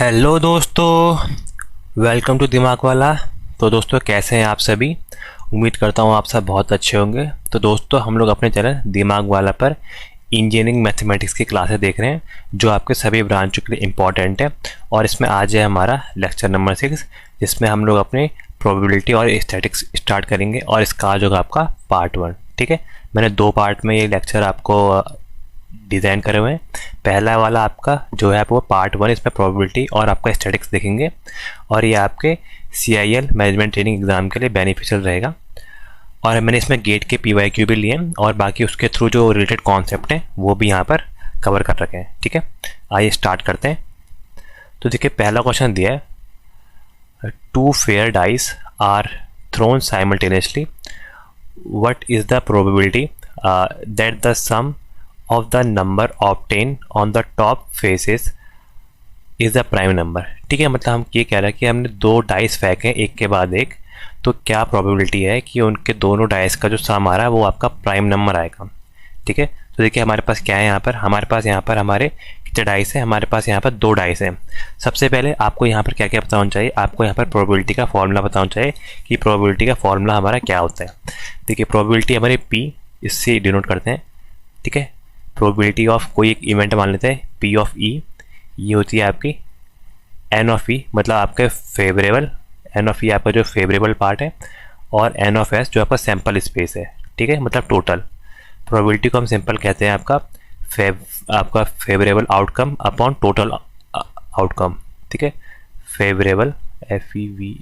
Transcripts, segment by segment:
Hello दोस्तों, welcome to दिमाग वाला। तो दोस्तों कैसे हैं आप सभी। उम्मीद करता हूँ आप सब बहुत अच्छे होंगे। तो दोस्तों हम लोग अपने चैनल दिमाग वाला पर इंजीनियरिंग मैथमेटिक्स की क्लासेस देख रहे हैं जो आपके सभी ब्रांचों के लिए इम्पॉर्टेंट है। और इसमें आज है हमारा लेक्चर नंबर 6, जिसमें हम लोग अपने प्रोबेबिलिटी और स्टैटिक्स स्टार्ट करेंगे और इसका आज होगा आपका पार्ट 1। ठीक है, मैंने 2 पार्ट में ये लेक्चर आपको डिज़ाइन करे हुए हैं। पहला वाला आपका जो है वो पार्ट 1, इसमें प्रोबेबिलिटी और आपका स्टैटिक्स देखेंगे और ये आपके CIL मैनेजमेंट ट्रेनिंग एग्ज़ाम के लिए बेनिफिशियल रहेगा। और मैंने इसमें गेट के PYQ भी लिए हैं और बाकी उसके थ्रू जो रिलेटेड कॉन्सेप्ट हैं वो भी यहाँ पर कवर कर रखे हैं। ठीक है, आइए स्टार्ट करते हैं। तो देखिए पहला क्वेश्चन दिया है, 2 fair dice are thrown simultaneously, what is the probability that the sum of the number obtained on the top faces is the prime number। ठीक है, मतलब हम ये कह रहे हैं कि हमने 2 डाइस फेंके एक के बाद एक, तो क्या प्रोबेबिलिटी है कि उनके दोनों डाइस का जो सम आ रहा है वो आपका प्राइम नंबर आएगा। ठीक है, तो देखिए हमारे पास क्या है, हमारे पास हमारे कितने डाइस है, हमारे पास यहाँ पर 2 डाइस हैं। सबसे पहले आपको यहाँ पर क्या क्या पता होना चाहिए, आपको यहाँ पर प्रोबेबिलिटी का फॉर्मूला पता होना चाहिए कि प्रोबेबिलिटी का फॉर्मूला हमारा क्या होता है। देखिए प्रोबेबिलिटी हमारी P, इससे डिनोट करते हैं। ठीक है, प्रोबेबिलिटी ऑफ कोई एक इवेंट मान लेते हैं P ऑफ E, ये होती है आपकी N ऑफ E, मतलब आपके फेवरेबल, N ऑफ E आपका जो फेवरेबल पार्ट है, और N ऑफ S जो आपका सैम्पल स्पेस है। ठीक है, मतलब टोटल। प्रोबेबिलिटी को हम सिंपल कहते हैं आपका favourable outcome upon total outcome. ठीक है, फेवरेबल FEV,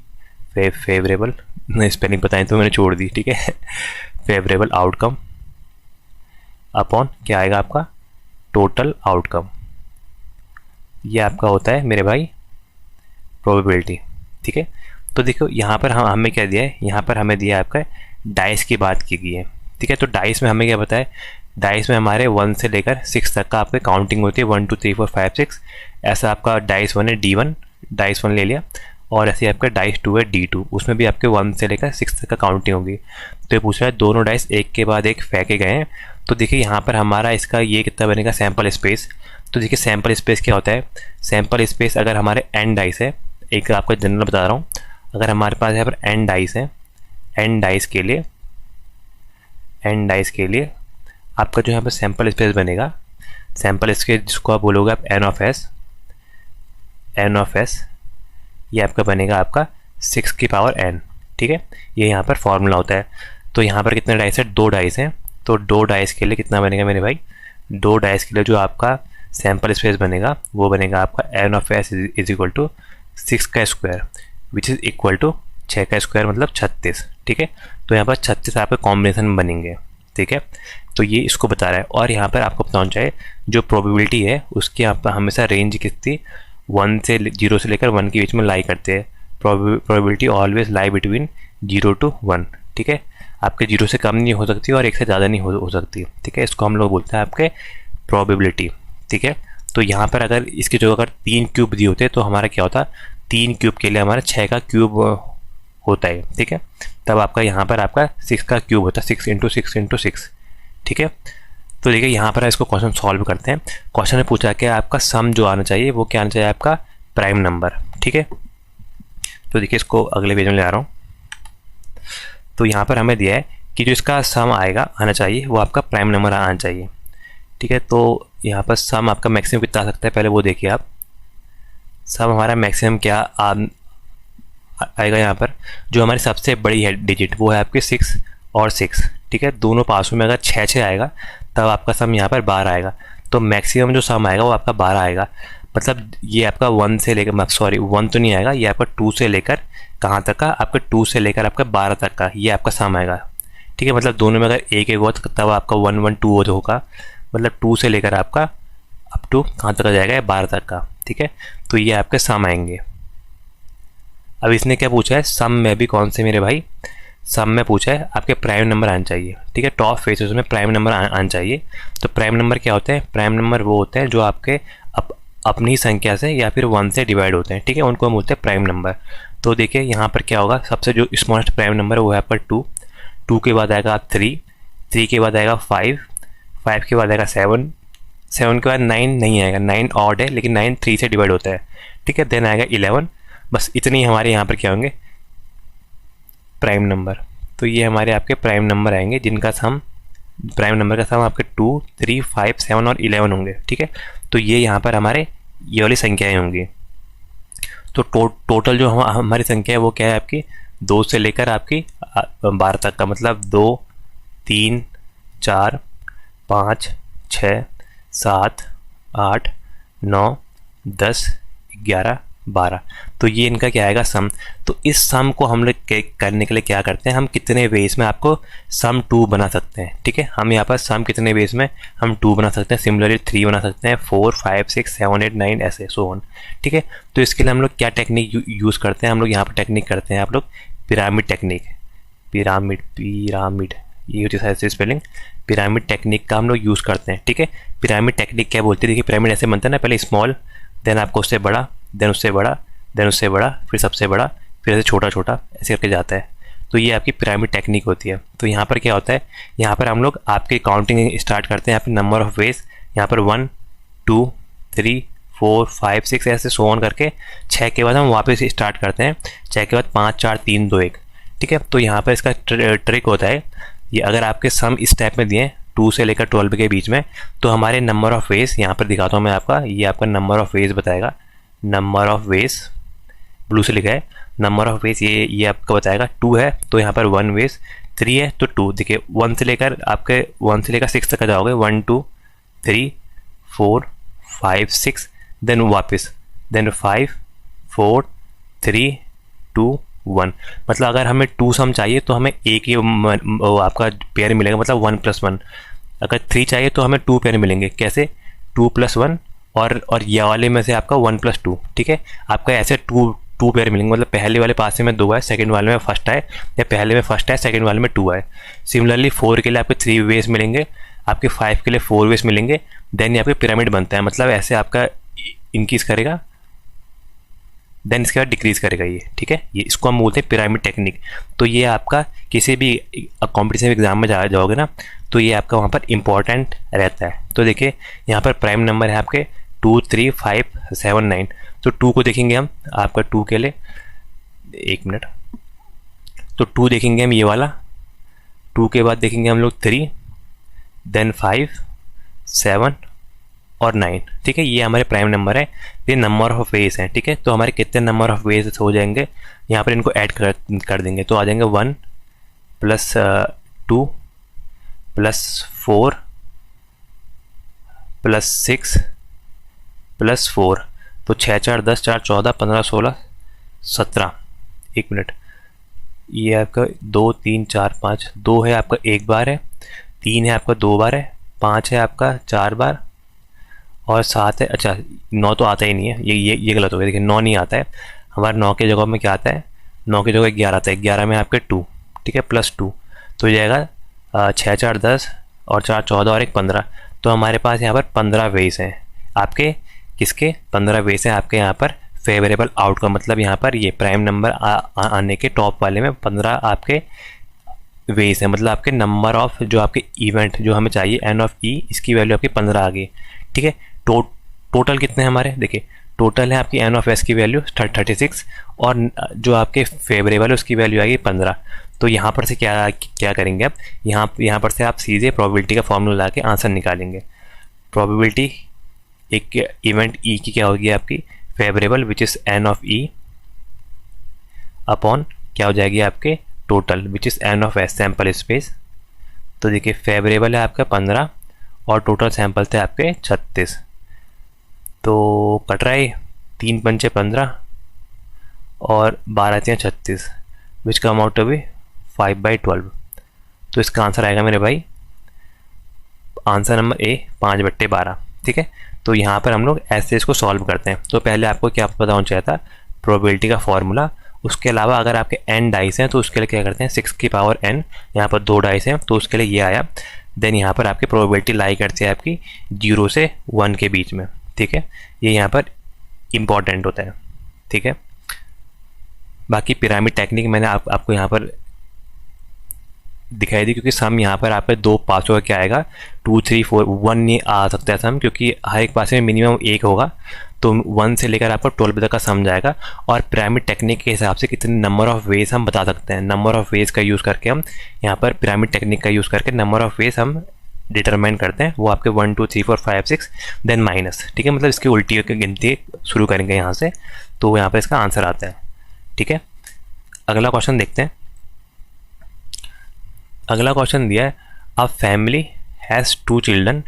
फेवरेबल स्पेलिंग बताएं तो मैंने छोड़ दी। ठीक है, फेवरेबल आउटकम अपॉन क्या आएगा आपका टोटल आउटकम, ये आपका होता है मेरे भाई प्रोबेबिलिटी। ठीक है, तो देखो यहाँ पर हमें क्या दिया है, यहाँ पर हमें दिया है आपका डाइस की बात की गई है। ठीक है, तो डाइस में हमें क्या पता है, डाइस में हमारे 1 से लेकर 6 तक का आपकी काउंटिंग होती है, 1 2 3 4 5 6। ऐसा आपका डाइस 1 है D1, डाइस 1 ले लिया, और ऐसे आपका डाइस 2 है D2, उसमें भी आपके 1 से लेकर 6 तक का काउंटिंग होगी। तो ये पूछ रहा है दोनों डाइस एक के बाद एक फेंके गए हैं, तो देखिए यहाँ पर हमारा इसका ये कितना बनेगा सैम्पल स्पेस। तो देखिए सैम्पल स्पेस क्या होता है, सैम्पल स्पेस अगर हमारे n डाइस है, एक आपको जनरल बता रहा हूँ, अगर हमारे पास यहाँ पर n डाइस है, n डाइस के लिए आपका जो यहाँ पर सैम्पल स्पेस बनेगा, सैम्पल स्पेस जिसको आप बोलोगे आप n ऑफ s, ये आपका बनेगा आपका 6 की पावर n। ठीक है, ये यहाँ पर फॉर्मूला होता है। तो यहाँ पर कितने डाइस है, 2 डाइस हैं, तो 2 डाइस के लिए कितना बनेगा मेरे भाई, 2 डाइस के लिए जो आपका सैम्पल स्पेस बनेगा वो बनेगा आपका n of s is equal to 6 का square, which is equal to 6 का स्क्वायर मतलब 36। ठीक है, तो यहाँ पर 36 आपके कॉम्बिनेशन बनेंगे। ठीक है, तो ये इसको बता रहा है। और यहाँ पर आपको पता होना चाहिए जो प्रोबेबिलिटी है उसकी आप हमेशा रेंज कितनी 0 से लेकर 1 के बीच में लाई करते हैं। Probability always lie between 0 to 1। ठीक है, आपके 0 से कम नहीं हो सकती और 1 से ज़्यादा नहीं हो सकती। ठीक है, इसको हम लोग बोलते हैं आपके प्रोबेबिलिटी। ठीक है, तो यहाँ पर अगर इसकी जगह अगर 3 क्यूब दिए होते तो हमारा क्या होता, 3 क्यूब के लिए हमारा 6 का क्यूब होता है। ठीक है, तब आपका यहाँ पर आपका 6 का क्यूब होता है, 6 × 6 × 6। ठीक है, तो देखिए यहाँ पर इसको क्वेश्चन सॉल्व करते हैं। क्वेश्चन ने पूछा कि आपका सम जो आना चाहिए वो क्या आना चाहिए, आपका प्राइम नंबर। ठीक है, तो देखिए इसको अगले पेज में ले आ रहा हूँ। तो यहाँ पर हमें दिया है कि जो इसका सम आना चाहिए वो आपका प्राइम नंबर आना चाहिए। ठीक है, तो यहाँ पर सम आपका मैक्सिमम कितना आ सकता है, पहले वो देखिए आप। सम हमारा मैक्सिमम क्या आएगा, यहाँ पर जो हमारी सबसे बड़ी है डिजिट वो है आपकी 6 और 6। ठीक है, दोनों पासों में अगर 6 आएगा तब आपका सम यहाँ पर 12 आएगा। तो मैक्सिमम जो सम आएगा वो आपका 12 आएगा। मतलब ये आपका 1 से लेकर 1 तो नहीं आएगा, ये आपका 2 से लेकर कहाँ तक का, आपका 2 से लेकर आपका 12 तक का ये आपका सम आएगा। ठीक है, मतलब दोनों में अगर एक हुआ तब आपका 1 1 2 होगा, मतलब 2 से लेकर आपका अप टू कहाँ तक का जाएगा, 12 तक का। ठीक है, तो ये आपके सम आएंगे। अब इसने क्या पूछा है, सम में भी कौन से मेरे भाई, सम में पूछा है आपके प्राइम नंबर आना चाहिए। ठीक है, टॉप फेसेस में प्राइम नंबर आना चाहिए। तो प्राइम नंबर क्या होते हैं, प्राइम नंबर वो होते हैं जो आपके अपनी संख्या से या फिर 1 से डिवाइड होते हैं। ठीक है, उनको हम बोलते हैं प्राइम नंबर। तो देखिए यहाँ पर क्या होगा, सबसे जो स्मॉलेस्ट प्राइम नंबर है वो है आपका 2 के बाद आएगा 3 के बाद आएगा 5 के बाद आएगा 7, 7 के बाद 9 नहीं आएगा, 9 ऑड है लेकिन 9 3 से डिवाइड होता है, ठीक है। देन आएगा 11। बस इतने ही हमारे यहाँ पर क्या होंगे, प्राइम नंबर। तो ये हमारे आपके प्राइम नंबर आएंगे जिनका सम, प्राइम नंबर का सम आपके 2, 3, 5, 7 और 11 होंगे, ठीक है। तो ये यहाँ पर हमारे ये वाली संख्याएँ होंगी। तो टोटल जो हमारी संख्या है वो क्या है आपकी, 2 से लेकर आपकी 12 तक का, मतलब 2, 3, 4, 5, 6, 7, 8, 9, 10, 11, 12। तो ये इनका क्या आएगा, सम। तो इस सम को हम लोग करने के लिए क्या करते हैं, हम कितने वेज में आपको सम 2 बना सकते हैं, ठीक है। हम यहाँ पर सम कितने वेज में हम 2 बना सकते हैं, सिमिलरली 3 बना सकते हैं, 4, 5, 6, 7, 8, 9 ऐसे सो ऑन, ठीक है। तो इसके लिए हम लोग क्या टेक्निक यूज़ करते हैं, हम लोग यहाँ पर टेक्निक करते हैं आप लोग पिरामिड टेक्निक। पिरामिड ये होती है स्पेलिंग, पिरामिड टेक्निक का हम लोग यूज़ करते हैं, ठीक है। पिरामिड टेक्निक क्या बोलती है, देखिए पिरामिड ऐसे बनता है ना, पहले स्मॉल, देन आपको उससे बड़ा, देन उससे बड़ा, देन उससे बड़ा, फिर सबसे बड़ा, फिर ऐसे छोटा छोटा ऐसे करके जाता है। तो ये आपकी पिरामिड टेक्निक होती है। तो यहाँ पर क्या होता है, यहाँ पर हम लोग आपकी काउंटिंग स्टार्ट करते हैं, यहाँ पर नंबर ऑफ वेज, यहाँ पर 1, 2, 3, 4, 5, 6 ऐसे सो ऑन करके 6 के बाद हम वापस स्टार्ट करते हैं, 6 के बाद 5, 4, 3, 2, 1, ठीक है। तो यहाँ पर इसका ट्रिक होता है, ये अगर आपके सम इस टाइप में दिए 2 से लेकर 12 के बीच में, तो हमारे नंबर ऑफ वेज, यहाँ पर दिखाता हूँ मैं आपका, ये आपका नंबर ऑफ वेज बताएगा, नंबर ऑफ वेज ब्लू से लिखा है, नंबर ऑफ वेज ये आपका बताएगा। 2 है तो यहाँ पर 1 वेज, 3 है तो 2, देखिए 1 से लेकर आपके 1 से लेकर 6 तक जाओगे, 1, 2, 3, 4, 5, 6, देन वापस, देन 5, 4, 3, 2, 1। मतलब अगर हमें 2 सम चाहिए तो हमें एक ही आपका पेयर मिलेगा, मतलब 1 + 1। अगर 3 चाहिए तो हमें 2 पेयर मिलेंगे, कैसे, 2 + 1 और ये वाले में से आपका 1 + 2, ठीक है। आपका ऐसे 2 पेयर मिलेंगे, मतलब पहले वाले पासे में 2 है, सेकंड वाले में फर्स्ट है, या पहले में फर्स्ट है, सेकंड वाले में 2 है। सिमिलरली 4 के लिए आपके 3 वेज मिलेंगे, आपके 5 के लिए 4 वेज मिलेंगे, देन ये आपके पिरामिड बनता है, मतलब ऐसे आपका इंक्रीज करेगा, देन इसके बाद डिक्रीज करेगा ये, ठीक है। ये इसको हम बोलते हैं पिरामिड टेक्निक। तो ये आपका किसी भी कॉम्पिटिटिव एग्जाम में जाओगे ना, तो ये आपका वहाँ पर इंपॉर्टेंट रहता है। तो देखिए यहाँ पर प्राइम नंबर है आपके 2, 3, 5, 7, 9। तो 2 को देखेंगे हम, आपका 2 के लिए 1 मिनट, तो 2 देखेंगे हम ये वाला, 2 के बाद देखेंगे हम लोग 3, देन 5, 7 और 9, ठीक है। ये हमारे प्राइम नंबर है, ये नंबर ऑफ वेज हैं, ठीक है। तो हमारे कितने नंबर ऑफ वेज हो जाएंगे, यहाँ पर इनको ऐड कर देंगे, तो आ जाएंगे 1 + 2 + 4 + 6 + 4, तो 6, 4, 10, 4, 14, 15, 16, 17। 1 मिनट, ये आपका 2, 3, 4, 5, 2 है आपका 1 बार है, 3 है आपका 2 बार है, 5 है आपका 4 बार, और 7 है, अच्छा 9 तो आता ही नहीं है, ये गलत हो गया, देखिए 9 नहीं आता है हमारे। 9 के जगह में क्या आता है, 9 की जगह 11 आता है, 11 में आपके 2, ठीक है, +2, तो ये जाएगा 6, 4, 10 और 4, 14 और 1, 15। तो हमारे पास यहाँ पर 15 वेज हैं आपके, किसके 15 वेज हैं आपके यहाँ पर फेवरेबल आउटकम, मतलब यहाँ पर ये प्राइम नंबर आने के टॉप वाले में 15 आपके वेज है, मतलब आपके नंबर ऑफ जो आपके इवेंट जो हमें चाहिए n ऑफ e, इसकी वैल्यू आपकी 15 आ गई, ठीक है। टोटल कितने हैं हमारे, देखिए टोटल है आपकी n ऑफ s की वैल्यू 36, और जो आपके फेवरेबल है उसकी वैल्यू आएगी 15। तो यहाँ पर से क्या करेंगे आप, यहाँ पर से आप सीधे प्रोबेबिलिटी का फॉर्मूला ला के आंसर निकालेंगे। प्रोबेबिलिटी एक इवेंट e की क्या होगी आपकी favourable, which is n of e upon क्या हो जाएगी आपके total, which is n of s sample space. तो देखिए फेवरेबल है आपका 15 और टोटल सैंपल थे आपके 36, तो कट रहा है 3 पंचे 15 और 12 तियां 36, विच कम आउट टू बी 5/12। तो इसका आंसर आएगा मेरे भाई, आंसर नंबर ए 5/12, ठीक है। तो यहाँ पर हम लोग ऐसे इसको सॉल्व करते हैं। तो पहले आपको क्या पता होना चाहिए था, प्रोबेबिलिटी का फॉर्मूला। उसके अलावा अगर आपके n डाइस हैं तो उसके लिए क्या करते हैं 6 की पावर n, यहाँ पर 2 डाइस हैं तो उसके लिए ये आया। देन यहाँ पर आपकी प्रोबेबिलिटी लाई करती है आपकी 0 से 1 के बीच में, ठीक है। ये यहाँ पर इम्पॉर्टेंट होता है, ठीक है। बाकी पिरामिड टेक्निक मैंने आपको यहाँ पर दिखाई दी, क्योंकि सम यहाँ पर आपके दो पासों का क्या आएगा, 2 3 4 1 नहीं आ सकता है सम, क्योंकि हर एक पास में मिनिमम एक होगा। तो 1 से लेकर आपको 12 तक का सम जाएगा। और पिरामिड टेक्निक के हिसाब से कितने नंबर ऑफ वेज हम बता सकते हैं, नंबर ऑफ वेज का यूज़ करके हम यहाँ पर पिरामिड टेक्निक का यूज़ करके नंबर ऑफ वेज हम डिटरमाइन करते हैं। वो आपके 1 2 3 4 5 6 देन माइनस, ठीक है, मतलब इसकी उल्टी की गिनती शुरू करेंगे यहाँ से, तो यहाँ पर इसका आंसर आता है। ठीक है, अगला क्वेश्चन देखते हैं। अगला क्वेश्चन दिया है, a family has 2 children,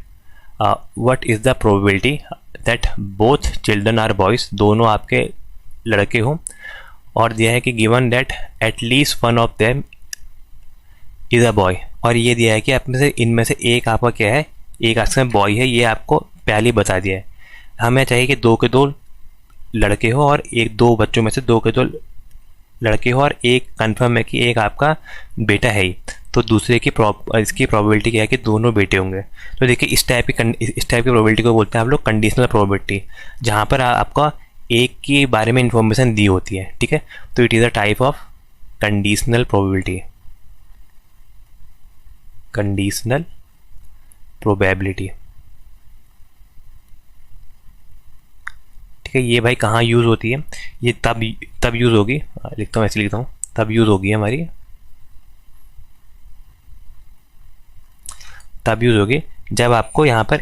what is the probability that both children are boys, दोनों आपके लड़के हों। और दिया है कि given that at least one of them is a boy, और ये दिया है कि आप में से इनमें से एक आपका क्या है, एक आपका बॉय है, ये आपको पहले ही बता दिया है। हमें चाहिए कि 2 के 2 लड़के हो और एक 2 बच्चों में से 2 के 2 लड़के हो, और एक कंफर्म है कि एक आपका बेटा है ही। तो दूसरे की इसकी प्रोबेबिलिटी क्या है कि दोनों बेटे होंगे। तो देखिए इस टाइप की प्रोबेबिलिटी को बोलते हैं आप लोग कंडीशनल प्रोबेबिलिटी, जहाँ पर आपका एक के बारे में इंफॉर्मेशन दी होती है। ठीक है, तो it is a type of conditional probability, conditional probability. ठीक है, ये भाई कहाँ यूज़ होती है, ये तब यूज़ होगी, लिखता हूँ ऐसे लिखता हूँ, तब यूज़ होगी हमारी, तब यूज़ होगी जब आपको यहाँ पर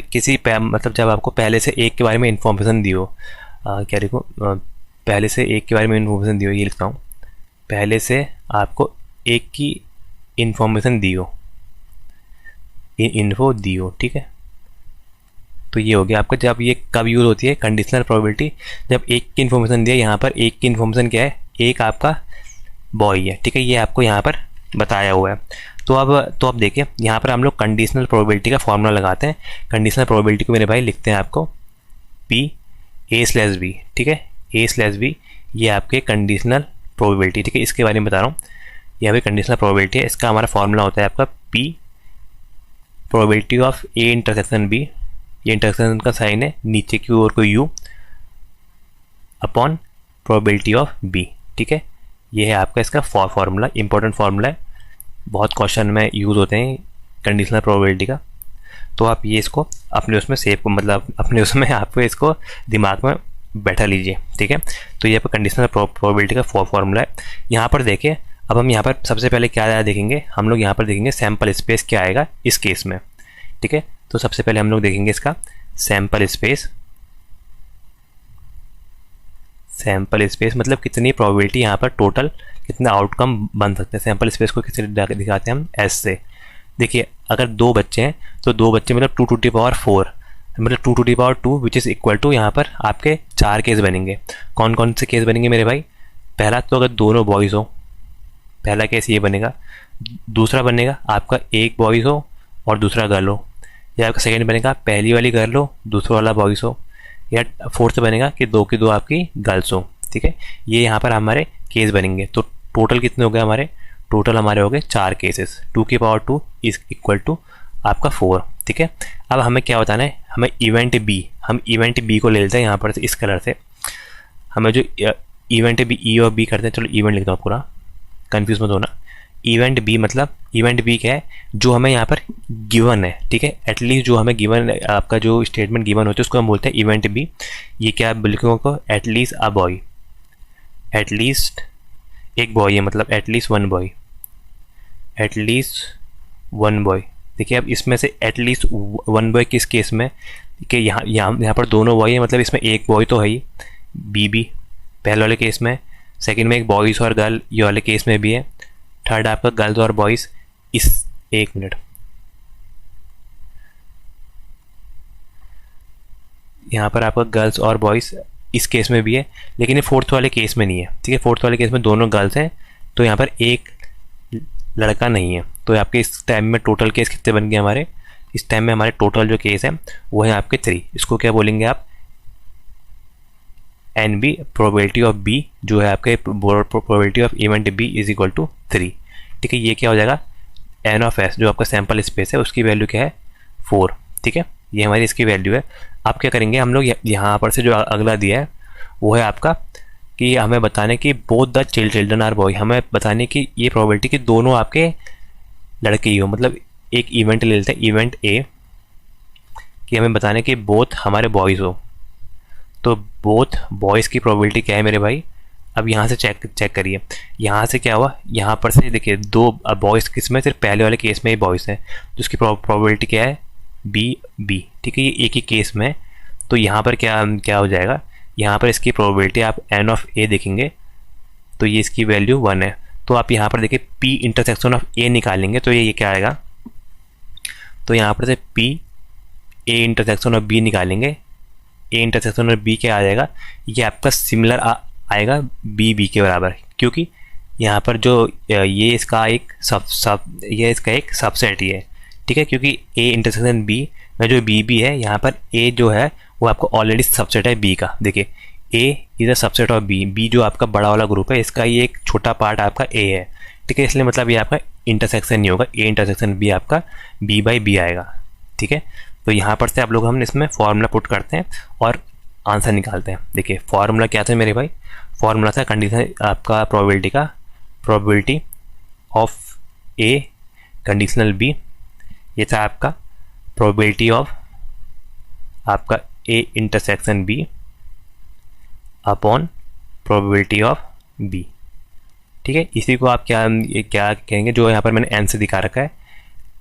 मतलब जब आपको पहले से एक के बारे में इन्फॉर्मेशन दी हो। क्या लिखूँ, पहले से एक के बारे में इन्फॉर्मेशन दी हो, ये लिखता हूँ, पहले से आपको एक की इन्फॉर्मेशन दी हो, इन्फो दी हो। ठीक है, तो ये हो गया आपका, जब ये कब यूज़ होती है कंडीशनल प्रोबेबिलिटी, जब एक की इन्फॉर्मेशन दिया, यहाँ पर एक की इन्फॉर्मेशन क्या है, एक आपका बॉय है। ठीक है, ये आपको यहाँ पर बताया हुआ है। तो अब देखिए यहाँ पर हम लोग कंडीशनल प्रोबेबिलिटी का फॉर्मूला लगाते हैं। कंडीशनल प्रोबेबिलिटी को मेरे भाई लिखते हैं आपको P A/B। ठीक है, A/B ये आपके कंडीशनल प्रोबेबिलिटी। ठीक है, इसके बारे में बता रहा हूँ, ये भी कंडीशनल प्रोबेबिलिटी है। इसका हमारा फॉर्मूला होता है आपका P probability of A intersection B, ये इंटरसेक्शन का साइन है, नीचे की ओर को U upon probability of B। ठीक है, ये है आपका इसका फॉर्मूला, इंपॉर्टेंट फार्मूला है, बहुत क्वेश्चन में यूज़ होते हैं कंडीशनल प्रोबेबिलिटी का। तो आप ये इसको अपने उसमें सेव, मतलब अपने उसमें आपको इसको दिमाग में बैठा लीजिए। ठीक है, तो ये आपका कंडीशनल प्रोबेबिलिटी का फॉर्मूला है। यहाँ पर देखिए, अब हम यहाँ पर सबसे पहले क्या देखेंगे, हम लोग यहाँ पर देखेंगे सैम्पल स्पेस क्या आएगा इस केस में। ठीक है, तो सबसे पहले हम लोग देखेंगे इसका सैम्पल स्पेस। सैम्पल स्पेस मतलब कितनी प्रोबेबिलिटी यहाँ पर टोटल कितना आउटकम बन सकते हैं। सैम्पल स्पेस को किससे दिखाते हैं हम, एस से। देखिए अगर 2 बच्चे हैं तो 2 बच्चे मतलब 2 to the power 4, मतलब 2 to the power 2 which is equal to, यहाँ पर आपके 4 केस बनेंगे। कौन कौन से केस बनेंगे मेरे भाई, पहला तो अगर दोनों बॉयज़ हो, पहला केस ये बनेगा। दूसरा बनेगा आपका एक बॉयज़ हो और दूसरा गर्ल हो, या आपका सेकेंड बनेगा पहली वाली गर्ल हो दूसरा वाला बॉयज़ हो, या फोर्थ बनेगा कि 2 की 2 आपकी गर्ल्स हो। ठीक है, ये यहाँ पर हमारे केस बनेंगे। तो टोटल कितने हो गए हमारे, टोटल हमारे हो गए 4 केसेस। 2 की पावर 2 इज इक्वल टू आपका 4। ठीक है, अब हमें क्या बताना है, हमें इवेंट बी, हम इवेंट बी को ले लेते हैं यहाँ पर इस कलर से। हमें जो इवेंट बी, ई और बी करते हैं, चलो इवेंट लिखता हूँ पूरा, कन्फ्यूज मत होना। इवेंट बी मतलब इवेंट बी क्या है, जो हमें यहाँ पर गिवन है। ठीक है, एटलीस्ट जो हमें गिवन, आपका जो स्टेटमेंट गिवन होती है उसको हम बोलते हैं इवेंट बी। ये क्या लिखोगे को, एटलीस्ट अ बॉय, एटलीस्ट एक बॉय है, मतलब at least one boy, at least one boy. देखिए अब इसमें से एटलीस्ट वन बॉय किस केस में, कि यहाँ पर दोनों बॉय है, मतलब इसमें एक बॉय तो है ही, बी पहले वाले केस में, सेकंड में एक बॉयज़ और गर्ल ये वाले केस में भी है, थर्ड आपका गर्ल्स और बॉयज़ इस, एक मिनट, यहाँ पर आपका गर्ल्स और बॉयज़ इस केस में भी है, लेकिन ये फोर्थ वाले केस में नहीं है। ठीक है, फोर्थ वाले केस में दोनों गर्ल्स हैं, तो यहाँ पर एक लड़का नहीं है। तो आपके इस टाइम में टोटल केस कितने बन गए हमारे, इस टाइम में हमारे टोटल जो केस है वो है आपके 3। इसको क्या बोलेंगे आप, n B, probability of B जो है आपके probability of event B is equal to 3। ठीक है, ये क्या हो जाएगा, एन ऑफ एस जो आपका सैम्पल स्पेस है उसकी वैल्यू क्या है 4। ठीक है, ये हमारी इसकी वैल्यू है। अब क्या करेंगे हम लोग, यहाँ पर से जो अगला दिया है वो है आपका कि हमें बताने कि both the children are boy, हमें बताने कि ये प्रोबेबिलिटी कि दोनों आपके लड़के ही हो, मतलब एक इवेंट ले लेते हैं, इवेंट ए, कि हमें बताने कि बोथ हमारे बॉयज़ हो। तो बोथ बॉयज़ की प्रोबेबिलिटी क्या है मेरे भाई? अब यहाँ से चेक करिए, यहाँ से क्या हुआ, यहाँ पर से देखिए दो बॉयज़ किस में, सिर्फ पहले वाले केस में ही बॉयज़ हैं, तो उसकी प्रोबेबिलिटी क्या है? बी बी, ठीक है, ये एक ही केस में। तो यहाँ पर क्या क्या हो जाएगा, यहाँ पर इसकी प्रोबेबिलिटी आप एन ऑफ ए देखेंगे तो ये इसकी वैल्यू 1 है। तो आप यहाँ पर देखिए पी इंटरसेक्शन ऑफ ए निकालेंगे तो ये क्या आएगा, तो यहाँ पर से P A intersection of B निकालेंगे, ए इंटरसेक्शन ऑफ बी क्या आ जाएगा, ये आपका सिमिलर आएगा बी के बराबर, क्योंकि यहाँ पर जो ये इसका एक ये इसका एक सबसेट ही है, ठीक है, क्योंकि ए इंटरसेक्शन बी में जो बी है, यहाँ पर ए जो है वो आपको ऑलरेडी सबसेट है बी का। देखिए A is a subset of B जो आपका बड़ा वाला ग्रुप है, इसका ये एक छोटा पार्ट आपका ए है, ठीक है, इसलिए मतलब ये आपका इंटरसेक्शन नहीं होगा, ए इंटरसेक्शन बी आपका बी बाई बी आएगा, ठीक है। तो यहाँ पर से आप लोग हम इसमें फॉर्मूला पुट करते हैं और आंसर निकालते हैं। देखिए फॉर्मूला क्या था मेरे भाई, फॉर्मूला था कंडीशन आपका प्रोबेबिलिटी का, probability of A conditional B, ये था आपका प्रोबेबिलिटी ऑफ आपका A intersection B upon probability of B, ठीक है। इसी को आप क्या कहेंगे, जो यहाँ पर मैंने एन से दिखा रखा है,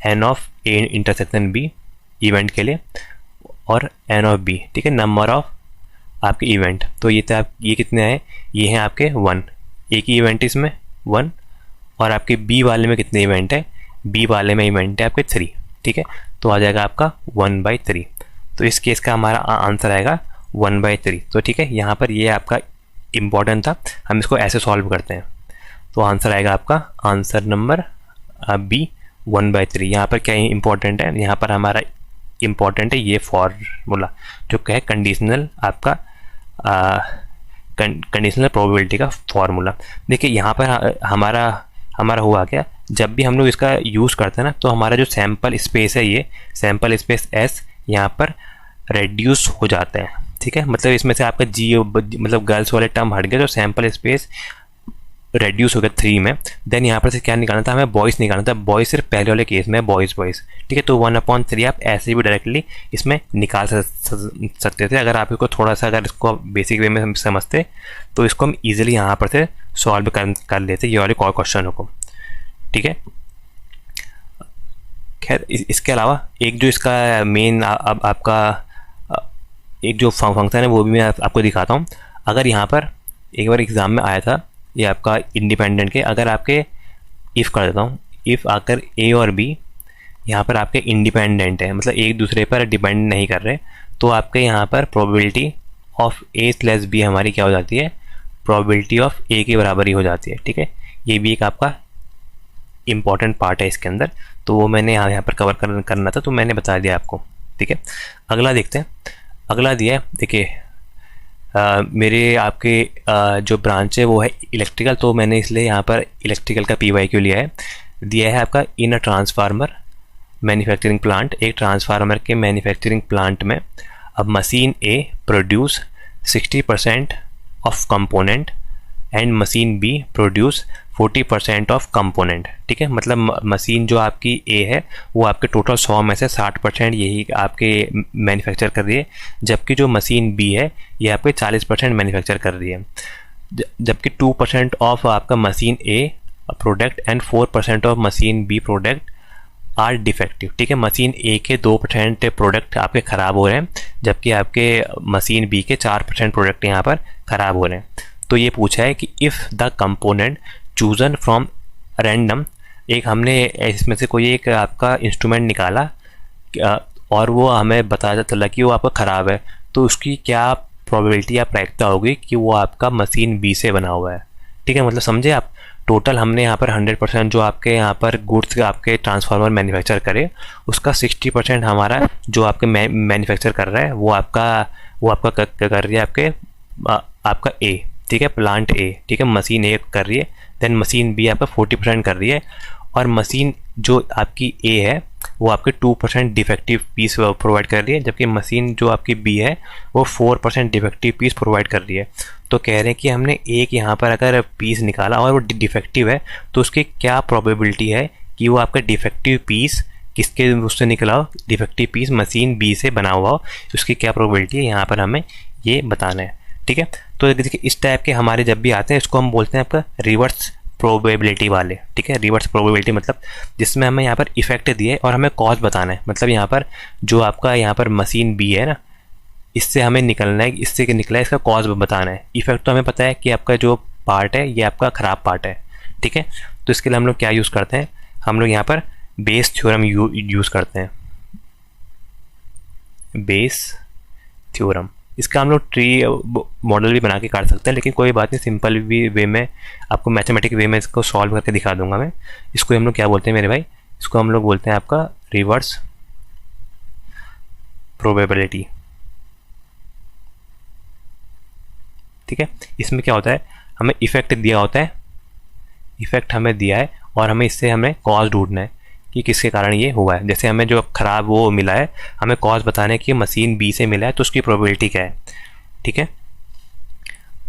n of A intersection B event के लिए, और एन ऑफ बी, ठीक है, नंबर ऑफ आपके इवेंट। तो ये था, ये कितने हैं, ये हैं आपके 1, एक ही इवेंट इसमें 1, और आपके बी वाले में कितने इवेंट है, बी वाले में इवेंट है आपके 3, ठीक है। तो आ जाएगा आपका 1/3। तो इस केस का हमारा आंसर आएगा 1/3। तो ठीक है, यहाँ पर ये आपका इम्पॉर्टेंट था, हम इसको ऐसे सॉल्व करते हैं। तो आंसर आएगा आपका आंसर नंबर बी 1/3। यहाँ पर क्या इंपॉर्टेंट है, यहाँ पर हमारा इम्पॉर्टेंट है ये फॉर्मूला जो क्या है, कंडीशनल आपका कंडीशनल प्रोबेबिलिटी का फॉर्मूला। देखिए यहाँ पर हमारा हुआ क्या, जब भी हम लोग इसका यूज़ करते हैं ना, तो हमारा जो सैम्पल स्पेस है, ये सैम्पल स्पेस एस यहाँ पर रेड्यूस हो जाता है, ठीक है। मतलब इसमें से आपका जी मतलब गर्ल्स वाले टर्म हट गया, तो सैम्पल स्पेस रेड्यूस हो गया 3 में। देन यहाँ पर से क्या निकालना था, हमें बॉयज़ निकालना था। बॉयज़ सिर्फ पहले वाले केस में बॉयज़, ठीक है। तो 1/3 आप ऐसे भी डायरेक्टली इसमें निकाल सकते थे, अगर आप इसको थोड़ा सा, अगर इसको बेसिक वे में हम समझते तो इसको हम ईजिली यहाँ पर से सॉल्व कर लेते ये वाले क्वेश्चनों को, ठीक है। खैर इसके अलावा एक जो इसका मेन अब आपका एक जो फंक्शन है वो भी मैं आपको दिखाता हूँ। अगर यहाँ पर एक बार एग्ज़ाम में आया था ये आपका इंडिपेंडेंट के, अगर आपके इफ़ कर देता हूँ, इफ़ आकर ए और बी यहाँ पर आपके इंडिपेंडेंट है, मतलब एक दूसरे पर डिपेंड नहीं कर रहे, तो आपके यहाँ पर प्रोबेबिलिटी ऑफ ए + बी हमारी क्या हो जाती है, प्रोबेबिलिटी ऑफ ए के बराबर ही हो जाती है, ठीक है। ये भी एक आपका इम्पॉर्टेंट पार्ट है इसके अंदर, तो वो मैंने यहाँ पर कवर करना था, तो मैंने बता दिया आपको, ठीक है। अगला देखते हैं, अगला दिया है, देखिए मेरे आपके जो ब्रांच है वो है इलेक्ट्रिकल, तो मैंने इसलिए यहाँ पर इलेक्ट्रिकल का PYQ लिया है। दिया है आपका in a transformer manufacturing plant, एक ट्रांसफार्मर के मैन्युफैक्चरिंग प्लांट में अब machine A produce 60% of component and machine B produce 40% of component, ठीक है। मतलब मशीन जो आपकी ए है वो आपके टोटल 100 में से 60% यही आपके मैन्युफैक्चर कर रही है, जबकि जो मशीन बी है ये आपके 40% मैन्युफैक्चर कर रही है। जबकि 2% ऑफ आपका machine A product and 4% of machine B product are defective, ठीक है। मशीन ए के 2% प्रोडक्ट आपके ख़राब हो रहे हैं, जबकि आपके मशीन बी के 4% प्रोडक्ट यहाँ पर ख़राब हो रहे हैं। तो ये पूछा है कि if the component chosen from random, एक हमने इसमें से कोई एक आपका इंस्ट्रूमेंट निकाला और वो हमें बताया चला कि वो आपका ख़राब है, तो उसकी क्या प्रोबेबिलिटी या प्रायिकता होगी कि वो आपका मशीन बी से बना हुआ है, ठीक है। मतलब समझे आप, टोटल हमने यहाँ पर 100% जो आपके यहाँ पर गुड्स आपके ट्रांसफार्मर मैन्युफैक्चर करे, उसका 60% हमारा जो आपके मैन्युफैक्चर कर रहा है वो आपका कर रही है आपका ए, ठीक है, प्लांट ए, ठीक है, मशीन ए कर रही है। देन मशीन बी आपका 40% कर रही है, और मशीन जो आपकी ए है वो आपके 2% डिफेक्टिव पीस प्रोवाइड कर रही है, जबकि मशीन जो आपकी बी है वो 4% डिफेक्टिव पीस प्रोवाइड कर रही है। तो कह रहे हैं कि हमने एक यहाँ पर अगर पीस निकाला और वो डिफेक्टिव है, तो उसकी क्या प्रोबेबिलिटी है कि वो आपका डिफेक्टिव पीस किसके उससे निकला हो, डिफेक्टिव पीस मशीन बी से बना हुआ हो, उसकी क्या प्रोबेबिलिटी है यहाँ पर हमें ये बताना है। ठीक है, तो देखिए इस टाइप के हमारे जब भी आते हैं इसको हम बोलते हैं आपका रिवर्स प्रोबेबिलिटी वाले। ठीक है, रिवर्स प्रोबेबिलिटी मतलब जिसमें हमें यहाँ पर इफेक्ट दिए और हमें कॉज बताना है। मतलब यहाँ पर जो आपका यहाँ पर मशीन बी है ना, इससे हमें निकलना है, इससे निकला है, इसका कॉज बताना है। इफेक्ट तो हमें पता है कि आपका जो पार्ट है ये आपका ख़राब पार्ट है। ठीक है, तो इसके लिए हम लोग क्या यूज़ करते हैं, हम लोग यहाँ पर बेस थ्योरम यूज़ करते हैं। बेस थ्योरम, इसका हम लोग ट्री मॉडल भी बना के काट सकते हैं, लेकिन कोई बात नहीं, सिंपल भी वे में आपको मैथमेटिक वे में इसको सॉल्व करके दिखा दूंगा मैं। इसको हम लोग क्या बोलते हैं मेरे भाई, इसको हम लोग बोलते हैं आपका रिवर्स प्रोबेबिलिटी। ठीक है, इसमें क्या होता है, हमें इफेक्ट दिया होता है, इफेक्ट हमें दिया है और हमें इससे हमें कॉज ढूंढना है कि किसके कारण ये हुआ है। जैसे हमें जो ख़राब वो मिला है, हमें कॉज बताना है कि मशीन बी से मिला है तो उसकी प्रोबेबिलिटी क्या है। ठीक है,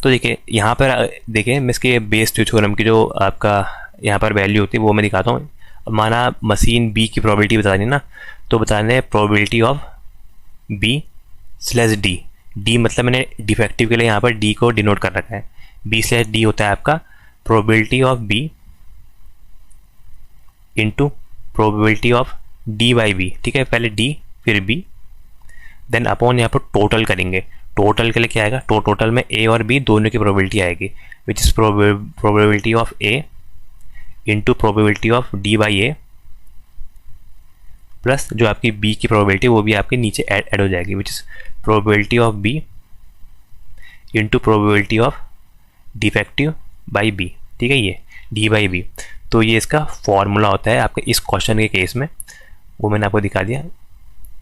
तो देखिए यहाँ पर देखिए मैं इसके बेस थ्योरम की जो आपका यहाँ पर वैल्यू होती है वो मैं दिखाता हूँ। माना मशीन बी की प्रोबेबिलिटी बतानी ना, तो बताना है probability of B slash D. D मतलब मैंने डिफेक्टिव के लिए यहाँ पर डी को डिनोट कर रखा है। बी स्लैश डी होता है आपका probability of B into probability of D by B. ठीक है, पहले डी फिर बी, देन अपॉन यहाँ पर टोटल करेंगे। टोटल के लिए क्या आएगा, टोटल में ए और बी दोनों की प्रोबेबिलिटी आएगी, विच is probability of A into probability of D by A plus जो आपकी बी की प्रोबेबिलिटी वो भी आपके नीचे ऐड हो जाएगी, which is probability of B into probability of defective by B. ठीक है, ये डी बाई बी, तो ये इसका फॉर्मूला होता है आपके इस क्वेश्चन के केस में, वो मैंने आपको दिखा दिया।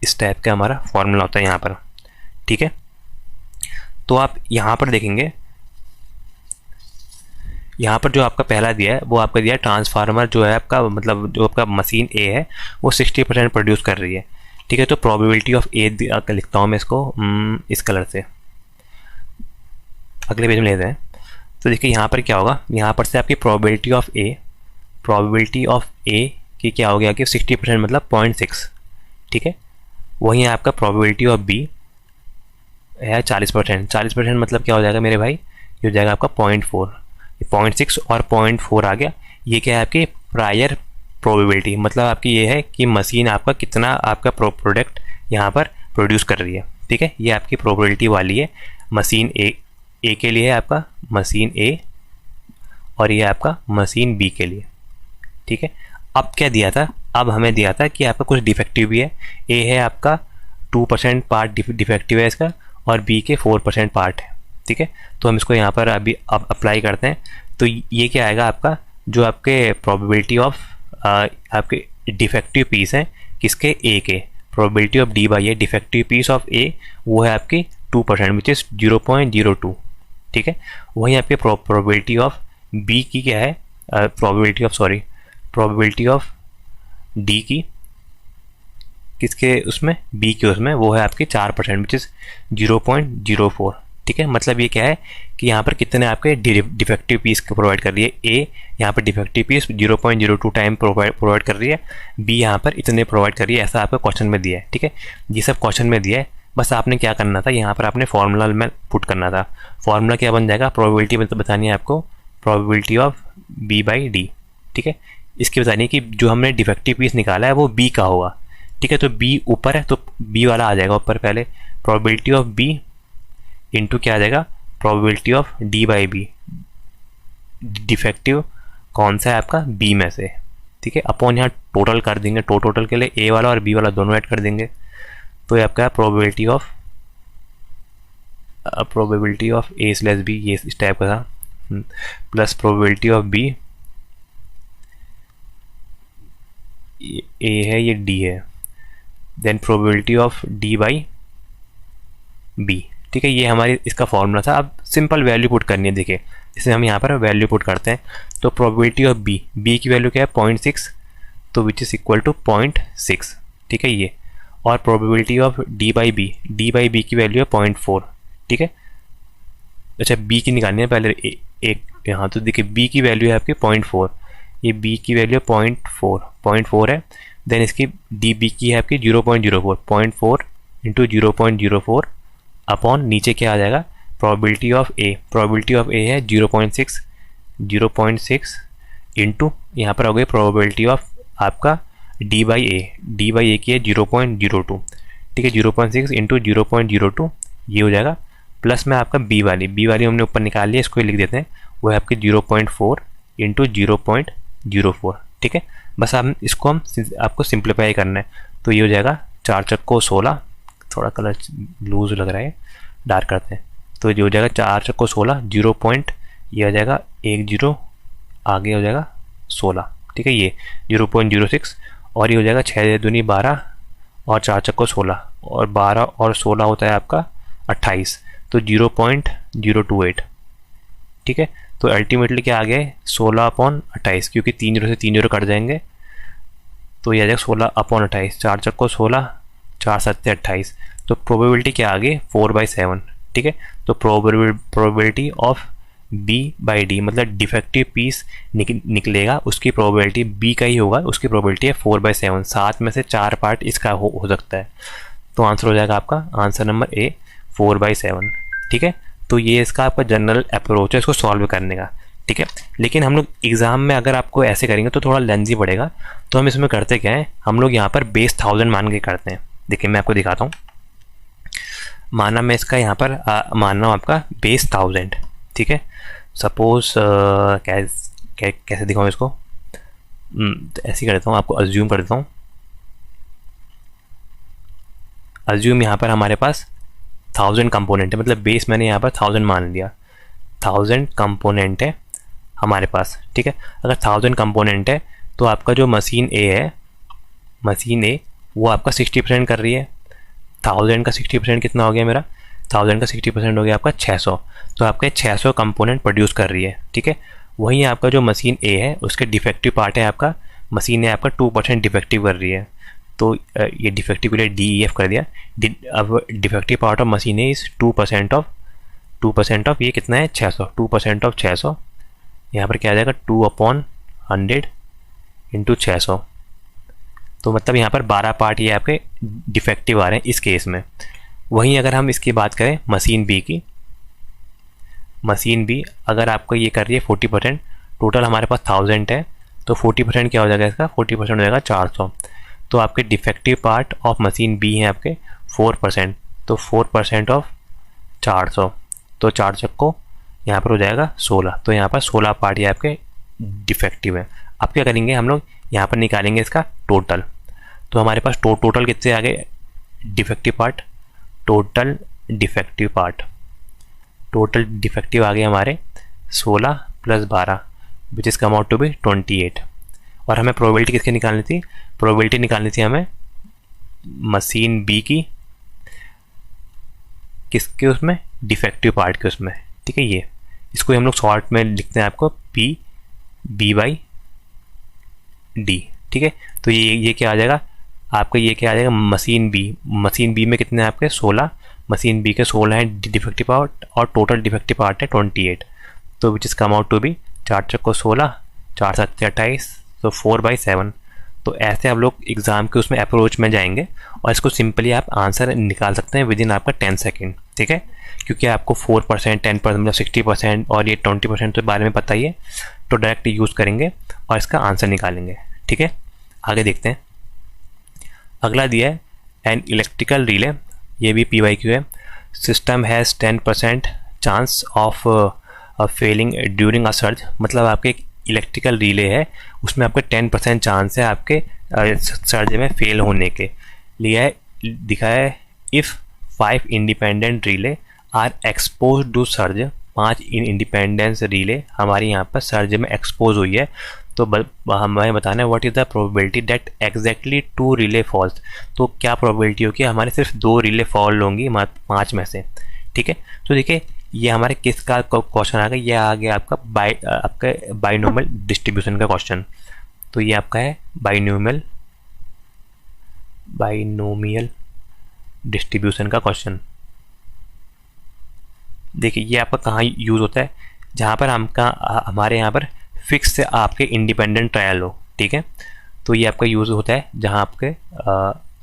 इस टाइप का हमारा फॉर्मूला होता है यहाँ पर। ठीक है, तो आप यहाँ पर देखेंगे, यहाँ पर जो आपका पहला दिया है वो आपका दिया है ट्रांसफार्मर जो है आपका, मतलब जो आपका मशीन ए है वो 60% प्रोड्यूस कर रही है। ठीक है, तो प्रोबेबिलिटी ऑफ ए लिखता हूँ मैं इसको इस कलर से, अगले पेज में लेते हैं। तो देखिए यहाँ पर क्या होगा, यहाँ पर से आपकी प्रोबेबिलिटी ऑफ ए की क्या हो गया कि 60% मतलब 0.6। ठीक है, वहीं आपका प्रोबेबिलिटी ऑफ बी है 40%। 40% मतलब क्या हो जाएगा मेरे भाई, ये हो जाएगा आपका 0.4। 0.6 और 0.4 आ गया, ये क्या है आपकी प्रायर प्रोबेबिलिटी, मतलब आपकी ये है कि मशीन आपका कितना आपका प्रोडक्ट यहाँ पर प्रोड्यूस कर रही है। ठीक है, ये आपकी प्रोबेबिलिटी वाली है मशीन ए के लिए है आपका मशीन ए, और ये आपका मशीन बी के लिए। ठीक है, अब क्या दिया था, अब हमें दिया था कि आपका कुछ डिफेक्टिव भी है। ए है आपका 2% पार्ट डिफेक्टिव है इसका, और बी के 4% पार्ट है। ठीक है, तो हम इसको यहाँ पर अभी अब अप्लाई करते हैं। तो ये क्या आएगा आपका, जो आपके प्रोबेबिलिटी ऑफ आपके डिफेक्टिव पीस हैं किसके, ए के, probability of D by A defective piece of A वो है आपकी 2%, विच इज़ 0.02। ठीक है, वहीं आपके प्रोबेबिलिटी ऑफ बी की क्या है, प्रोबेबिलिटी ऑफ डी की किसके उसमें, बी के उसमें वो है आपके 4%, विच इज़ 0.04। ठीक है, मतलब ये क्या है कि यहाँ पर कितने आपके डिफेक्टिव पीस को प्रोवाइड कर रही है, ए यहाँ पर डिफेक्टिव पीस 0.02 टाइम प्रोवाइड कर रही है, बी यहाँ पर इतने प्रोवाइड कर रही है, ऐसा आपका क्वेश्चन में दिया है। ठीक है, ये सब क्वेश्चन में दिया है, बस आपने क्या करना था, यहाँ पर आपने फॉर्मूला में पुट करना था। फॉर्मूला क्या बन जाएगा, प्रोबेबिलिटी मतलब बतानी है आपको probability of B by D. ठीक है, इसकी बतानी है कि जो हमने डिफेक्टिव पीस निकाला है वो बी का होगा। ठीक है, तो बी ऊपर है तो बी वाला आ जाएगा ऊपर, पहले प्रोबेबिलिटी ऑफ बी इंटू क्या आ जाएगा, probability of D by B, defective कौन सा है आपका, बी में से। ठीक है, अपॉन यहाँ टोटल कर देंगे, टोटल के लिए ए वाला और बी वाला दोनों ऐड कर देंगे, तो ये आपका probability of A slash B, ये इस टाइप का था, plus probability of B, A है ये डी है, then probability of D by B. ठीक है, ये हमारी इसका फॉर्मूला था। अब सिंपल वैल्यू पुट करनी है। देखिए इसे हम यहाँ पर वैल्यू पुट करते हैं, तो प्रोबेबिलिटी ऑफ बी की वैल्यू क्या है 0.6, तो विच इज़ इक्वल टू 0.6। ठीक है, ये और probability of D by B की वैल्यू है 0.4। ठीक है, अच्छा बी की निकालनी है पहले एक यहाँ, तो देखिए बी की वैल्यू है आपकी 0.4, ये बी की वैल्यू 0.4 है। देन इसकी डी बी की है आपकी 0.04, 0.4 इंटू 0.04 अपॉन नीचे क्या आ जाएगा, probability of A. Probability of A है 0.6 इंटू यहाँ पर हो गई प्रोबेबिलिटी ऑफ आपका डी बाई ए की है 0.02, ठीक है। 0.6 इंटू 0.02 ये हो जाएगा, प्लस में आपका बी वाली हमने ऊपर निकाल लिया, इसको लिख देते हैं, वो है आपकी 0.4 इंटू 0.04, ठीक है। बस आप इसको आपको सिंप्लीफाई करना है, तो ये हो जाएगा 4 चक्को 16, थोड़ा कलर लूज लग रहा है, डार्क करते हैं, तो ये हो जाएगा 4 चक्को 16, 0 पॉइंट ये हो जाएगा 10 आगे हो जाएगा 16, ठीक है। ये 0.06 और ये हो जाएगा 6 दूनी 12 और 4 चक्को 16 और 12 और 16 होता है आपका 28, तो 0.028, ठीक है। तो अल्टीमेटली क्या आ गया है 16/28, क्योंकि 3 जीरो से 3 जीरो कट जाएंगे, तो ये आ जाएगा 16/28, 4 चक्को 16, 4 सत्ते 28, तो प्रोबेबिलिटी क्या आ गई 4/7, ठीक है। तो probability of B by D मतलब डिफेक्टिव पीस निकलेगा, उसकी प्रोबेबिलिटी बी का ही होगा, उसकी प्रोबेबिलिटी है 4/7, 7 में से 4 पार्ट इसका हो सकता है, तो आंसर हो जाएगा आपका आंसर नंबर ए 4/7, ठीक है। तो ये इसका आपका जनरल अप्रोच है इसको सॉल्व करने का, ठीक है। लेकिन हम लोग एग्जाम में अगर आपको ऐसे करेंगे तो थोड़ा लेंथी पड़ेगा, तो हम इसमें करते क्या है, हम लोग यहाँ पर बेस 1000 मान के करते हैं। देखिए मैं आपको दिखाता हूँ, माना मैं इसका यहाँ पर मान रहा हूँ आपका बेस 1000, ठीक है। सपोज कैसे दिखाऊँ इसको, तो ऐसे ही कर देता हूँ, आपको अज्यूम कर देता हूँ। अज्यूम यहाँ पर हमारे पास 1000 कंपोनेंट है, मतलब बेस मैंने यहाँ पर 1000 मान लिया, 1000 कंपोनेंट है हमारे पास, ठीक है। अगर 1000 कंपोनेंट है तो आपका जो मशीन ए है, मशीन ए वो आपका 60% कर रही है। 1000 का 60% कितना हो गया मेरा, 1000 का 60% हो गया आपका 600, तो आपके 600 कंपोनेंट प्रोड्यूस कर रही है, ठीक है। वहीं आपका जो मशीन ए है उसके डिफेक्टिव पार्ट है आपका, मशीन ए आपका 2% डिफेक्टिव कर रही है, तो ये डिफेक्टिव के लिए DEF कर दिया। अब defective part of machine A is 2% of ये कितना है 600, 2% ऑफ 600, यहाँ पर क्या आ जाएगा 2/100 इंटू 600, तो मतलब यहाँ पर 12 पार्ट ये आपके डिफेक्टिव आ रहे हैं इस केस में। वहीं अगर हम इसकी बात करें मशीन बी की, मशीन बी अगर आपको ये कर रही है 40%, टोटल हमारे पास 1000 है, तो 40% क्या हो जाएगा इसका, 40% हो जाएगा 400, तो आपके defective part of machine B हैं आपके 4%, तो 4% ऑफ 400, तो 4 चक्को यहाँ पर हो जाएगा 16, तो यहाँ पर 16 पार्ट ये आपके डिफेक्टिव है। अब क्या करेंगे हम लोग यहाँ पर निकालेंगे इसका टोटल, तो हमारे पास टोटल कितने आ गए डिफेक्टिव पार्ट, टोटल डिफेक्टिव आ गए हमारे 16 + 12 which is come out to be 28। और हमें प्रोबेबिलिटी किसकी निकालनी थी, प्रोबेबिलिटी निकालनी थी हमें मशीन बी की, किसके उसमें, डिफेक्टिव पार्ट के उसमें, ठीक है। ये इसको हम लोग शॉर्ट में लिखते हैं आपको बी बाई डी, ठीक है। तो ये क्या आ जाएगा आपका, ये क्या आ जाएगा मशीन बी में कितने हैं आपके 16, मशीन बी के 16 हैं डिफेक्टिव पार्ट और टोटल डिफेक्टिव पार्ट है 28, तो which is come out to be 4 चक्को 16, 4 सत्ते 28, तो 4/7। तो ऐसे आप लोग एग्ज़ाम के उसमें अप्रोच में जाएंगे और इसको सिंपली आप आंसर निकाल सकते हैं विद इन आपका 10 सेकेंड, ठीक है। क्योंकि आपको 4%, 10% मतलब 60% और ये 20% के बारे में पता ही है, तो डायरेक्ट यूज़ करेंगे और इसका आंसर निकालेंगे, ठीक है। आगे देखते हैं, अगला दिया है एन इलेक्ट्रिकल रिले, ये भी PYQ है। System has 10% chance of Fehling during a surge, मतलब आपके एक इलेक्ट्रिकल रिले है, उसमें आपके 10% चांस है आपके सर्ज में फेल होने के लिए दिखा है। If 5 independent relay are expose to surge, 5 independence relay हमारी यहाँ पर सर्ज में एक्सपोज हुई है, तो हमें बताना है what is the probability that exactly 2 relay falls, तो क्या प्रोबेबिलिटी होगी हमारे सिर्फ 2 रिले फॉल होंगी 5 में से, ठीक है। तो देखिए ये हमारे किसका क्वेश्चन आ गया, ये आ गया आपका बाइनोमियल डिस्ट्रीब्यूशन का क्वेश्चन, तो ये आपका है बाइनोमियल डिस्ट्रीब्यूशन का क्वेश्चन। देखिए ये आपका कहाँ यूज़ होता है, जहाँ पर हमारे यहाँ पर फिक्स से आपके इंडिपेंडेंट ट्रायल हो, ठीक है। तो ये आपका यूज़ होता है जहाँ आपके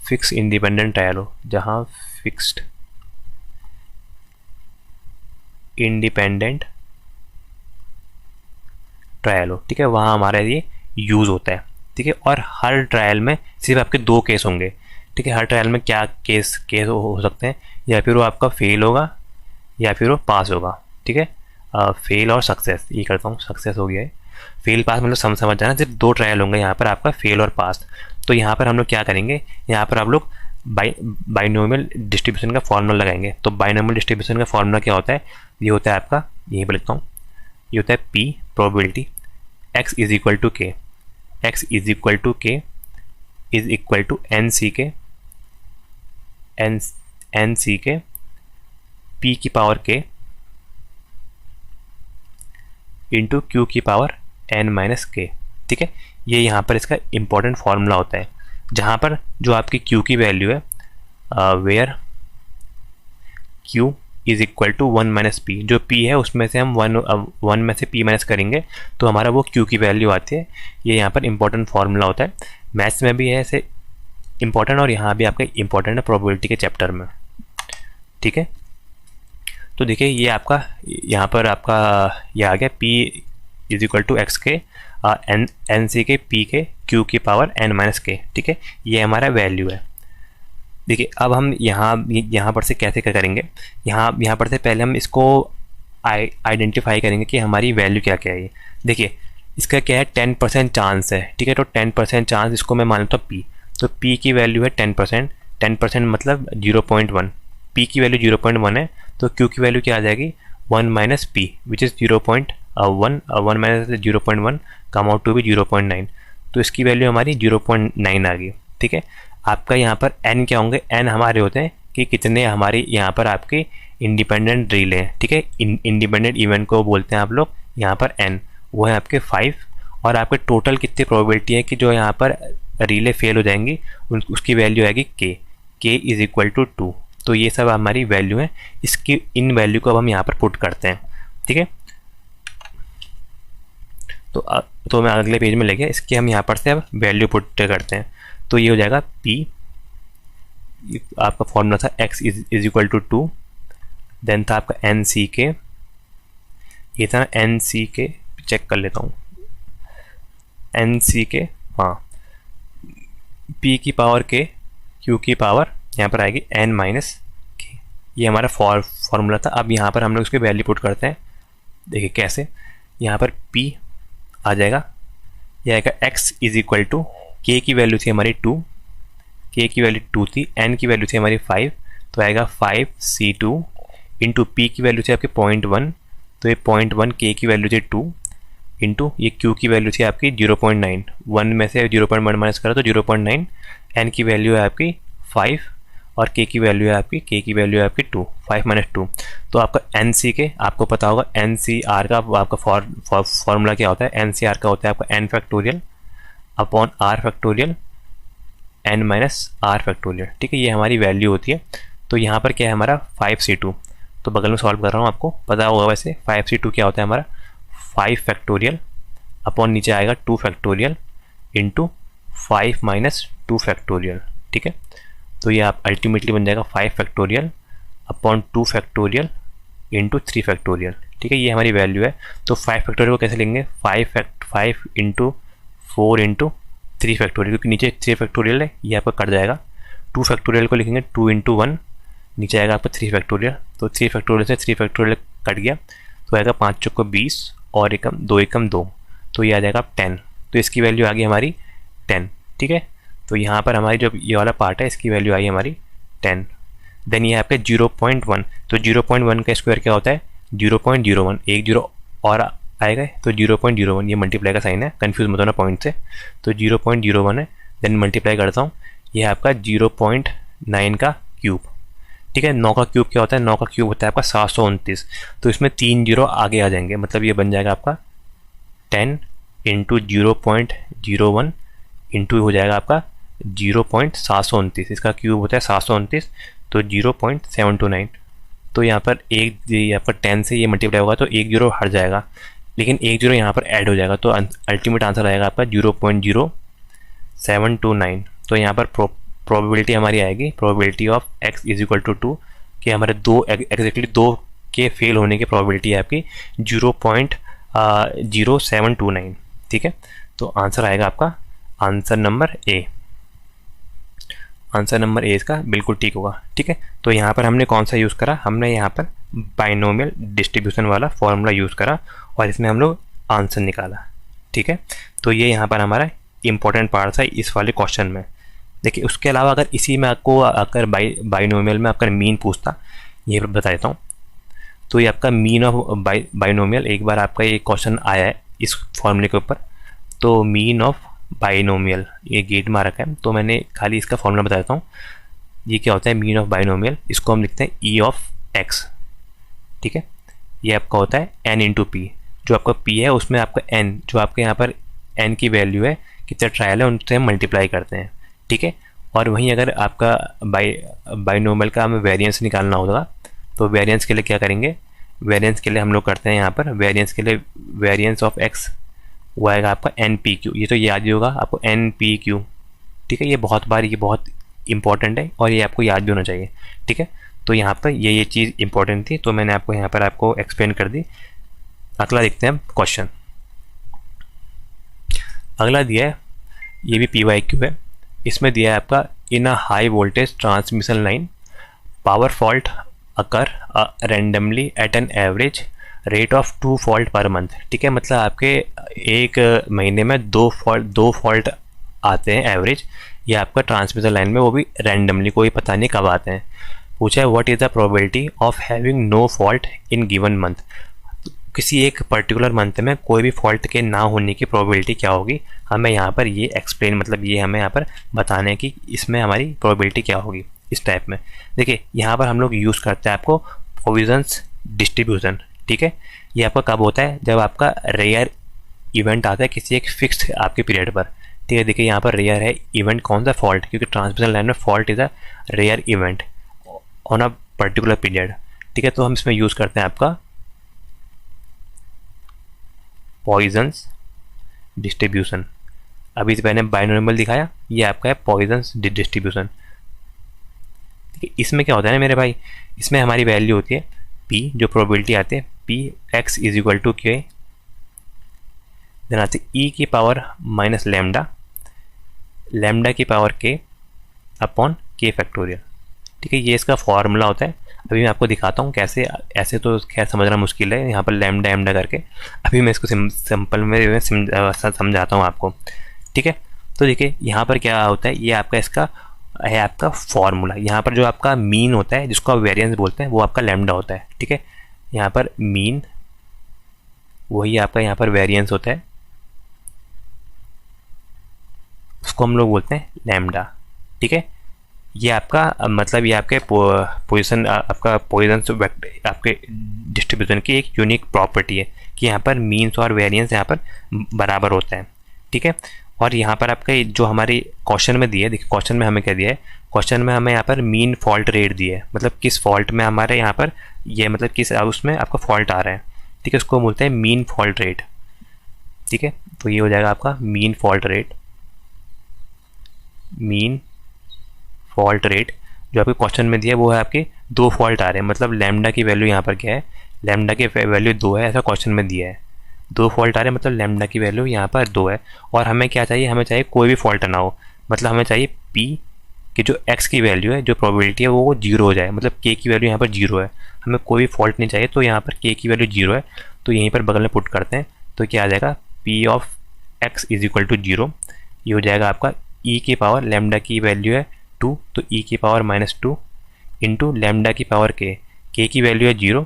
फिक्स इंडिपेंडेंट ट्रायल हो, जहाँ फिक्स्ड इंडिपेंडेंट ट्रायल हो, ठीक है, वहाँ हमारा ये यूज़ होता है, ठीक है। और हर ट्रायल में सिर्फ आपके 2 केस होंगे, ठीक है। हर ट्रायल में क्या केस हो सकते हैं, या फिर वो आपका फेल होगा या फिर वो पास होगा, ठीक है। फेल और सक्सेस, ये करता हूँ, सक्सेस हो गया है। फेल पास मतलब समझ जाना, सिर्फ 2 ट्रायल होंगे यहाँ पर आपका, फेल और पास। तो यहाँ पर हम लोग क्या करेंगे, यहाँ पर आप लोग बाइनोमियल डिस्ट्रीब्यूशन का फॉर्मूला लगाएंगे। तो बाइनोमियल डिस्ट्रीब्यूशन का फॉर्मूला क्या होता है, ये होता है आपका, यहीं पर लिखता हूँ, ये होता है P probability x is equal to K, x is equal to K is equal to n C K P की पावर k इंटू क्यू की पावर n माइनस के, ठीक है। ये यहाँ पर इसका इंपॉर्टेंट फार्मूला होता है, जहाँ पर जो आपकी q की वैल्यू है, where q is equal to 1 minus P, जो p है उसमें से हम 1 में से p माइनस करेंगे तो हमारा वो q की वैल्यू आती है। ये यहाँ पर इंपॉर्टेंट फार्मूला होता है, मैथ्स में भी है ऐसे इंपॉर्टेंट, और यहाँ भी आपका इंपॉर्टेंट है प्रोबेबिलिटी के चैप्टर में, ठीक है। तो देखिए ये आपका यहाँ पर आपका ये आ गया p is equal to X K n C K p के q की पावर n माइनस के, ठीक है। ये हमारा वैल्यू है। देखिए अब हम यहाँ पर से कैसे करेंगे, यहाँ पर से पहले हम इसको आइडेंटिफाई करेंगे कि हमारी वैल्यू क्या क्या है। देखिए इसका क्या है, 10% चांस है, ठीक है। तो 10% चांस, इसको मैं मान लेता हूँ p, तो p की वैल्यू है 10%, 10% मतलब 0.1, p की वैल्यू 0.1 है, तो q की वैल्यू क्या आ जाएगी, 1 minus P which is 0.1, 1 minus 0.1 come out to भी 0.9, तो इसकी वैल्यू हमारी 0.9 आ गई, ठीक है। आपका यहाँ पर n क्या होंगे, n हमारे होते हैं कि कितने हमारे यहाँ पर आपके इंडिपेंडेंट रिले हैं, ठीक है। इंडिपेंडेंट इवेंट को बोलते हैं आप लोग यहाँ पर n, वो है आपके 5, और आपके टोटल कितनी प्रोबेबिलिटी है कि जो यहाँ पर रिले फेल हो जाएंगी उसकी वैल्यू आएगी k इज इक्वल टू 2। तो ये सब हमारी वैल्यू है, इसकी इन वैल्यू को अब हम यहाँ पर पुट करते हैं, ठीक है। तो मैं अगले पेज में ले गया, इसकी हम यहाँ पर से अब वैल्यू पुट करते हैं। तो ये हो जाएगा p, आपका फॉर्मूला था x is equal to 2, then था आपका एन सी के, ये था एन सी के, चेक कर लेता हूँ, एन सी के, हाँ, p की पावर k, q की पावर यहाँ पर आएगी n माइनस के, ये हमारा फॉर्मूला था। अब यहाँ पर हम लोग इसके वैल्यू पुट करते हैं, देखिए कैसे, यहाँ पर p आ जाएगा, ये आएगा x is equal to k की वैल्यू थी हमारी 2, k की वैल्यू 2 थी, n की वैल्यू थी हमारी 5, तो आएगा 5c2 इंटू p की वैल्यू थी आपकी 0.1, तो ये 0.1, k की वैल्यू थी 2 इंटू ये q की वैल्यू थी आपकी 0.9, 1 में से 0.1 माइनस करा तो 0.9, n की वैल्यू है आपकी 5 और k की वैल्यू है आपकी 2, 5 माइनस 2, तो आपका एन सी के, आपको पता होगा एन सी आर का आपका फॉर्मूला क्या होता है, एन सी आर का होता है आपका n factorial upon r factorial n minus r factorial, ठीक है। ये हमारी वैल्यू होती है। तो यहाँ पर क्या है हमारा 5c2, तो बगल में सॉल्व कर रहा हूँ, आपको पता होगा वैसे 5c2 क्या होता है हमारा, 5 फैक्टोरियल अपॉन नीचे आएगा 2 फैक्टोरियल इंटू 5 माइनस 2 फैक्टोरियल, ठीक है। तो ये आप अल्टीमेटली बन जाएगा 5 factorial upon 2 factorial into 3 factorial, ठीक है। ये हमारी वैल्यू है। तो 5 फैक्टोरियल को कैसे लेंगे, 5 इंटू 4 इंटू 3 फैक्टोरियल, क्योंकि नीचे 3 फैक्टोरियल है, ये आपका कट जाएगा। 2 फैक्टोरियल को लिखेंगे 2 इंटू 1, नीचे आएगा आपका 3 फैक्टोरियल, तो 3 फैक्टोरियल से 3 फैक्टोरियल कट गया, तो आएगा 5 चौको 20 और एकम 2 एकम 2, तो ये आ जाएगा 10, तो इसकी वैल्यू आ गई हमारी 10, ठीक है। तो यहाँ पर हमारी जो ये वाला पार्ट है इसकी वैल्यू आई हमारी 10। देन ये आपका 0.1, तो 0.1 का स्क्वायर क्या होता है 0.01, एक जीरो और आएगा तो 0.01, ये मल्टीप्लाई का साइन है, कंफ्यूज मत होना पॉइंट से, तो 0.01 है, देन मल्टीप्लाई करता हूँ, ये है आपका 0.9 का क्यूब, ठीक है। 9 का क्यूब क्या होता है, 9 का क्यूब होता है आपका 729, तो इसमें 3 जीरो आगे आ जाएंगे, मतलब ये बन जाएगा आपका 10 इंटू 0.01 इंटू हो जाएगा आपका 0.729, इसका क्यूब होता है 729, तो 0.729, तो यहाँ पर एक आपका 10 से ये मल्टीप्लाई होगा तो एक जीरो हट जाएगा, लेकिन एक जीरो यहाँ पर ऐड हो जाएगा, तो अल्टीमेट आंसर आएगा आपका 0.0729। तो यहाँ पर प्रोबेबिलिटी हमारी आएगी, probability of x is equal to 2, कि हमारे दो एग्जैक्टली दो के फेल होने की प्रोबेबिलिटी है आपकी 0.0729। ठीक है, तो आंसर आएगा आपका answer number A. Answer number A इसका बिल्कुल ठीक होगा। ठीक है, तो यहाँ पर हमने कौन सा यूज़ करा, हमने यहाँ पर बाइनोमियल डिस्ट्रीब्यूशन वाला फॉर्मूला यूज़ करा और इसमें हम लोग आंसर निकाला। ठीक है, तो ये यहाँ पर हमारा इंपॉर्टेंट पार्ट था इस वाले क्वेश्चन में। देखिए, उसके अलावा अगर इसी में आपको अगर बाइनोमियल में आपका मीन पूछता, ये बता देता हूँ, तो ये आपका मीन ऑफ बाइनोमियल, एक बार आपका ये क्वेश्चन आया है इस फॉर्मूले के ऊपर। तो मीन ऑफ बाइनोमियल, ये गेट मार रखा है, तो मैंने खाली इसका फॉर्मूला बता देता हूँ। ये क्या होता है मीन ऑफ बाइनोमियल, इसको हम लिखते हैं ई ऑफ एक्स। ठीक है, ये आपका होता है एन इंटू पी। जो आपका पी है उसमें आपका एन, जो आपके यहाँ पर एन की वैल्यू है, कितने ट्रायल है, उनसे हम मल्टीप्लाई करते हैं। ठीक है, और वहीं अगर आपका बाइनोमियल का हमें वेरिएंस निकालना होगा, तो वेरिएंस के लिए क्या करेंगे, वेरिएंस के लिए हम लोग करते हैं यहाँ पर वेरिएंस के लिए वेरिएंस ऑफ एक्स, वो आएगा आपका एन पी क्यू। ये तो याद ही होगा आपको, एन पी क्यू। ठीक है, ये बहुत बार, ये बहुत इंपॉर्टेंट है और ये आपको याद भी होना चाहिए। ठीक है, तो यहाँ पर ये चीज़ इंपॉर्टेंट थी, तो मैंने आपको यहाँ पर आपको एक्सप्लेन कर दी। अगला देखते हैं क्वेश्चन। अगला दिया है, ये भी PYQ है। इसमें दिया है आपका in a high voltage transmission line power fault occur randomly at an average rate of 2 fault per month. ठीक है, मतलब आपके एक महीने में दो फॉल्ट आते हैं एवरेज, ये आपका ट्रांसमिशन लाइन में, वो भी रैंडमली, कोई पता नहीं कब आते हैं। पूछा है what is the probability of having no fault in given month. किसी एक पर्टिकुलर मंथ में कोई भी फॉल्ट के ना होने की प्रोबेबिलिटी क्या होगी, हमें यहाँ पर ये एक्सप्लेन, मतलब ये हमें यहाँ पर बताना है कि इसमें हमारी प्रोबेबिलिटी क्या होगी इस टाइप में। देखिए, यहाँ पर हम लोग यूज़ करते हैं आपको पॉइजन्स डिस्ट्रीब्यूशन। ठीक है, ये आपका कब होता है, जब आपका रेयर इवेंट आता है किसी एक फिक्स्ड आपके पीरियड पर। ठीक है, देखिए यहाँ पर रेयर है इवेंट, कौन सा फॉल्ट, क्योंकि ट्रांसमिशन लाइन में fault is a rare event on a particular period. ठीक है, तो हम इसमें यूज़ करते हैं आपका पॉइजन्स डिस्ट्रीब्यूशन। अभी मैंने बाइनोमियल दिखाया, ये आपका है पॉइजन्स डिस्ट्रीब्यूशन। ठीक है, इसमें क्या होता है ना मेरे भाई, इसमें हमारी वैल्यू होती है P, जो प्रोबेबिलिटी आती है P x is equal to k, then आती है e की पावर माइनस लैम्डा, लैम्डा की power k upon k factorial. ठीक है, ये इसका फॉर्मूला होता है। अभी मैं आपको दिखाता हूँ कैसे, ऐसे तो खैर समझना मुश्किल है यहाँ पर लैम्डा एम्डा करके, अभी मैं इसको सिंपल में समझाता हूँ आपको। ठीक है, तो देखिए यहाँ पर क्या होता है, ये आपका इसका है आपका फॉर्मूला। यहाँ पर जो आपका मीन होता है, जिसको आप वेरिएंस बोलते हैं, वो आपका लैम्डा होता है। ठीक है, यहाँ पर मीन, वही आपका यहाँ पर वेरिएंस होता है, उसको हम लोग बोलते हैं लैम्डा। ठीक है, ये आपका मतलब ये आपके पोजीशन, आपका पोजीशन आपके डिस्ट्रीब्यूशन की एक यूनिक प्रॉपर्टी है कि यहाँ पर मीन्स और वेरिएंस यहाँ पर बराबर होता है। ठीक है, और यहाँ पर आपका जो हमारी क्वेश्चन में दिया है, देखिए क्वेश्चन में हमें क्या दिया है, क्वेश्चन में हमें यहाँ पर मीन फॉल्ट रेट दिया है, मतलब किस फॉल्ट में हमारे यहाँ पर ये, मतलब किस उसमें आपका फॉल्ट आ रहा है। ठीक है, उसको बोलते हैं मीन फॉल्ट रेट। ठीक है, तो ये हो जाएगा आपका mean fault rate. Mean fault rate जो आपके क्वेश्चन में दिया है वो है आपके 2 फॉल्ट आ रहे हैं, मतलब लैम्डा की वैल्यू यहाँ पर क्या है, लैम्डा की वैल्यू 2 है, ऐसा क्वेश्चन में दिया है। 2 फॉल्ट आ रहे हैं, मतलब लैम्डा की वैल्यू यहाँ पर 2 है। और हमें क्या चाहिए, हमें चाहिए कोई भी फॉल्ट ना हो, मतलब हमें चाहिए P की जो x की वैल्यू है, जो प्रोबेबिलिटी है वो 0 हो जाए, मतलब k की वैल्यू यहाँ पर 0 है, हमें कोई भी फॉल्ट नहीं चाहिए। तो यहाँ पर k की वैल्यू 0 है, तो यहीं पर बगल में पुट करते हैं, तो क्या आ जाएगा P of x is equal to 0। ये हो जाएगा आपका e की पावर, लैम्डा की वैल्यू है 2, तो e की पावर -2 इंटू लैम्डा की पावर k की वैल्यू है 0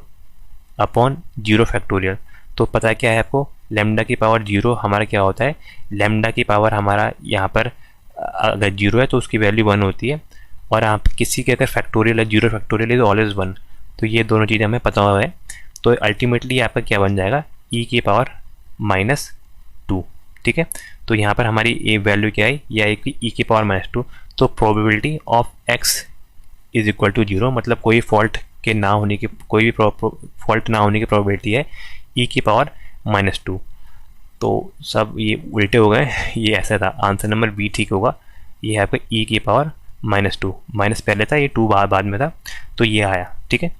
अपॉन 0 फैक्टोरियल। तो पता क्या है आपको, लैम्डा की पावर 0 हमारा क्या होता है, लैम्डा की पावर हमारा यहाँ पर अगर 0 है तो उसकी वैल्यू 1 होती है, और आप किसी के अगर फैक्टोरियल है, 0 फैक्टोरियल इज ऑलवेज 1, तो ये दोनों चीज़ें हमें पता हुआ है। तो अल्टीमेटली आपका क्या बन जाएगा, e की पावर -2। ठीक है, तो यहाँ पर हमारी ये वैल्यू क्या है, यह है कि e की पावर -2। तो probability of x is equal to 0, मतलब कोई फॉल्ट के ना होने की, कोई भी फॉल्ट ना होने की प्रोबेबिलिटी है e की पावर -2। तो सब ये उल्टे हो गए, ये ऐसा था, आंसर नंबर बी ठीक होगा। ये है आपका e की पावर -2, माइनस पहले था, ये 2 बाद में था, तो ये आया। ठीक है,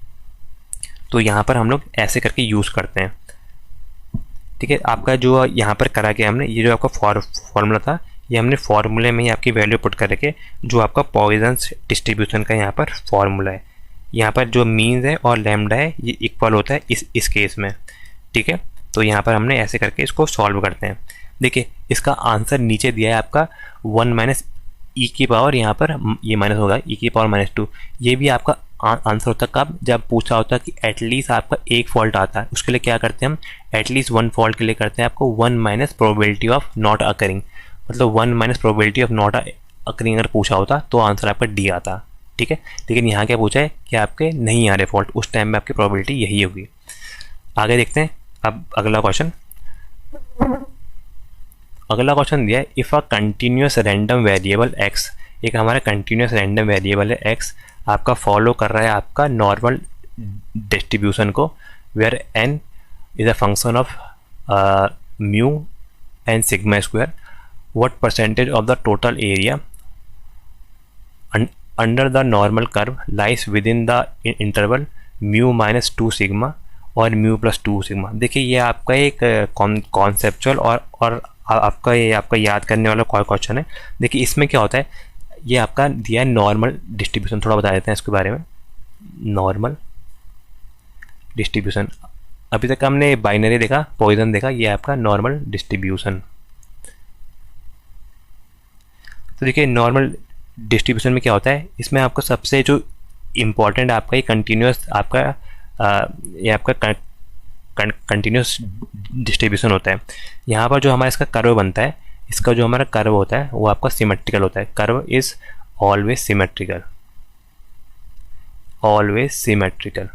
तो यहाँ पर हम लोग ऐसे करके यूज़ करते हैं। ठीक है, आपका जो यहाँ पर करा के हमने, ये जो आपका फॉर्मूला था, ये हमने फॉर्मूले में ही आपकी वैल्यू पुट करके, जो आपका पॉइजन्स डिस्ट्रीब्यूशन का यहाँ पर फॉर्मूला है, यहाँ पर जो मीन्स है और लैम्डा है ये इक्वल होता है इस केस में। ठीक है, तो यहाँ पर हमने ऐसे करके इसको सॉल्व करते हैं। देखिए, इसका आंसर नीचे दिया है आपका 1 माइनस ई की पावर, यहाँ पर ये माइनस होगा ई की पावर -2। ये भी आपका आंसर होता है कब, जब पूछा होता है कि एटलीस्ट आपका एक फॉल्ट आता है, उसके लिए क्या करते हैं हम, एटलीस्ट 1 फॉल्ट के लिए करते हैं आपको 1 minus probability of not occurring, मतलब 1 minus probability of not occurring अगर पूछा होता तो आंसर आपका डी आता। ठीक है, लेकिन यहाँ क्या पूछा है कि आपके नहीं आ रहे फॉल्ट, उस टाइम में आपकी प्रोबेबिलिटी यही होगी। आगे देखते हैं अब अगला क्वेश्चन। अगला क्वेश्चन दिया है, if a continuous random variable x, एक हमारा कंटिन्यूस रैंडम वेरिएबल है एक्स, आपका फॉलो कर रहा है आपका नॉर्मल डिस्ट्रीब्यूशन को, where n is a function of mu and sigma square, what percentage of the total area under the normal curve lies within the interval mu -2 sigma और mu +2 sigma. देखिए, ये आपका एक conceptual और आपका ये आपका याद करने वाला क्वेश्चन है। देखिए, इसमें क्या होता है, ये आपका दिया है नॉर्मल डिस्ट्रीब्यूशन, थोड़ा बता देते हैं इसके बारे में। नॉर्मल डिस्ट्रीब्यूशन, अभी तक हमने बाइनरी देखा, पॉइजन देखा, ये आपका नॉर्मल डिस्ट्रीब्यूशन। तो देखिए, नॉर्मल डिस्ट्रीब्यूशन में क्या होता है, इसमें आपको सबसे जो इम्पोर्टेंट आपका ये कंटिन्यूस आपका ये आपका कंटिन्यूस डिस्ट्रीब्यूशन होता है। यहाँ पर जो हमारा इसका कर्व बनता है, इसका जो हमारा कर्व होता है वो आपका सिमेट्रिकल होता है। Curve is always symmetrical, always symmetrical.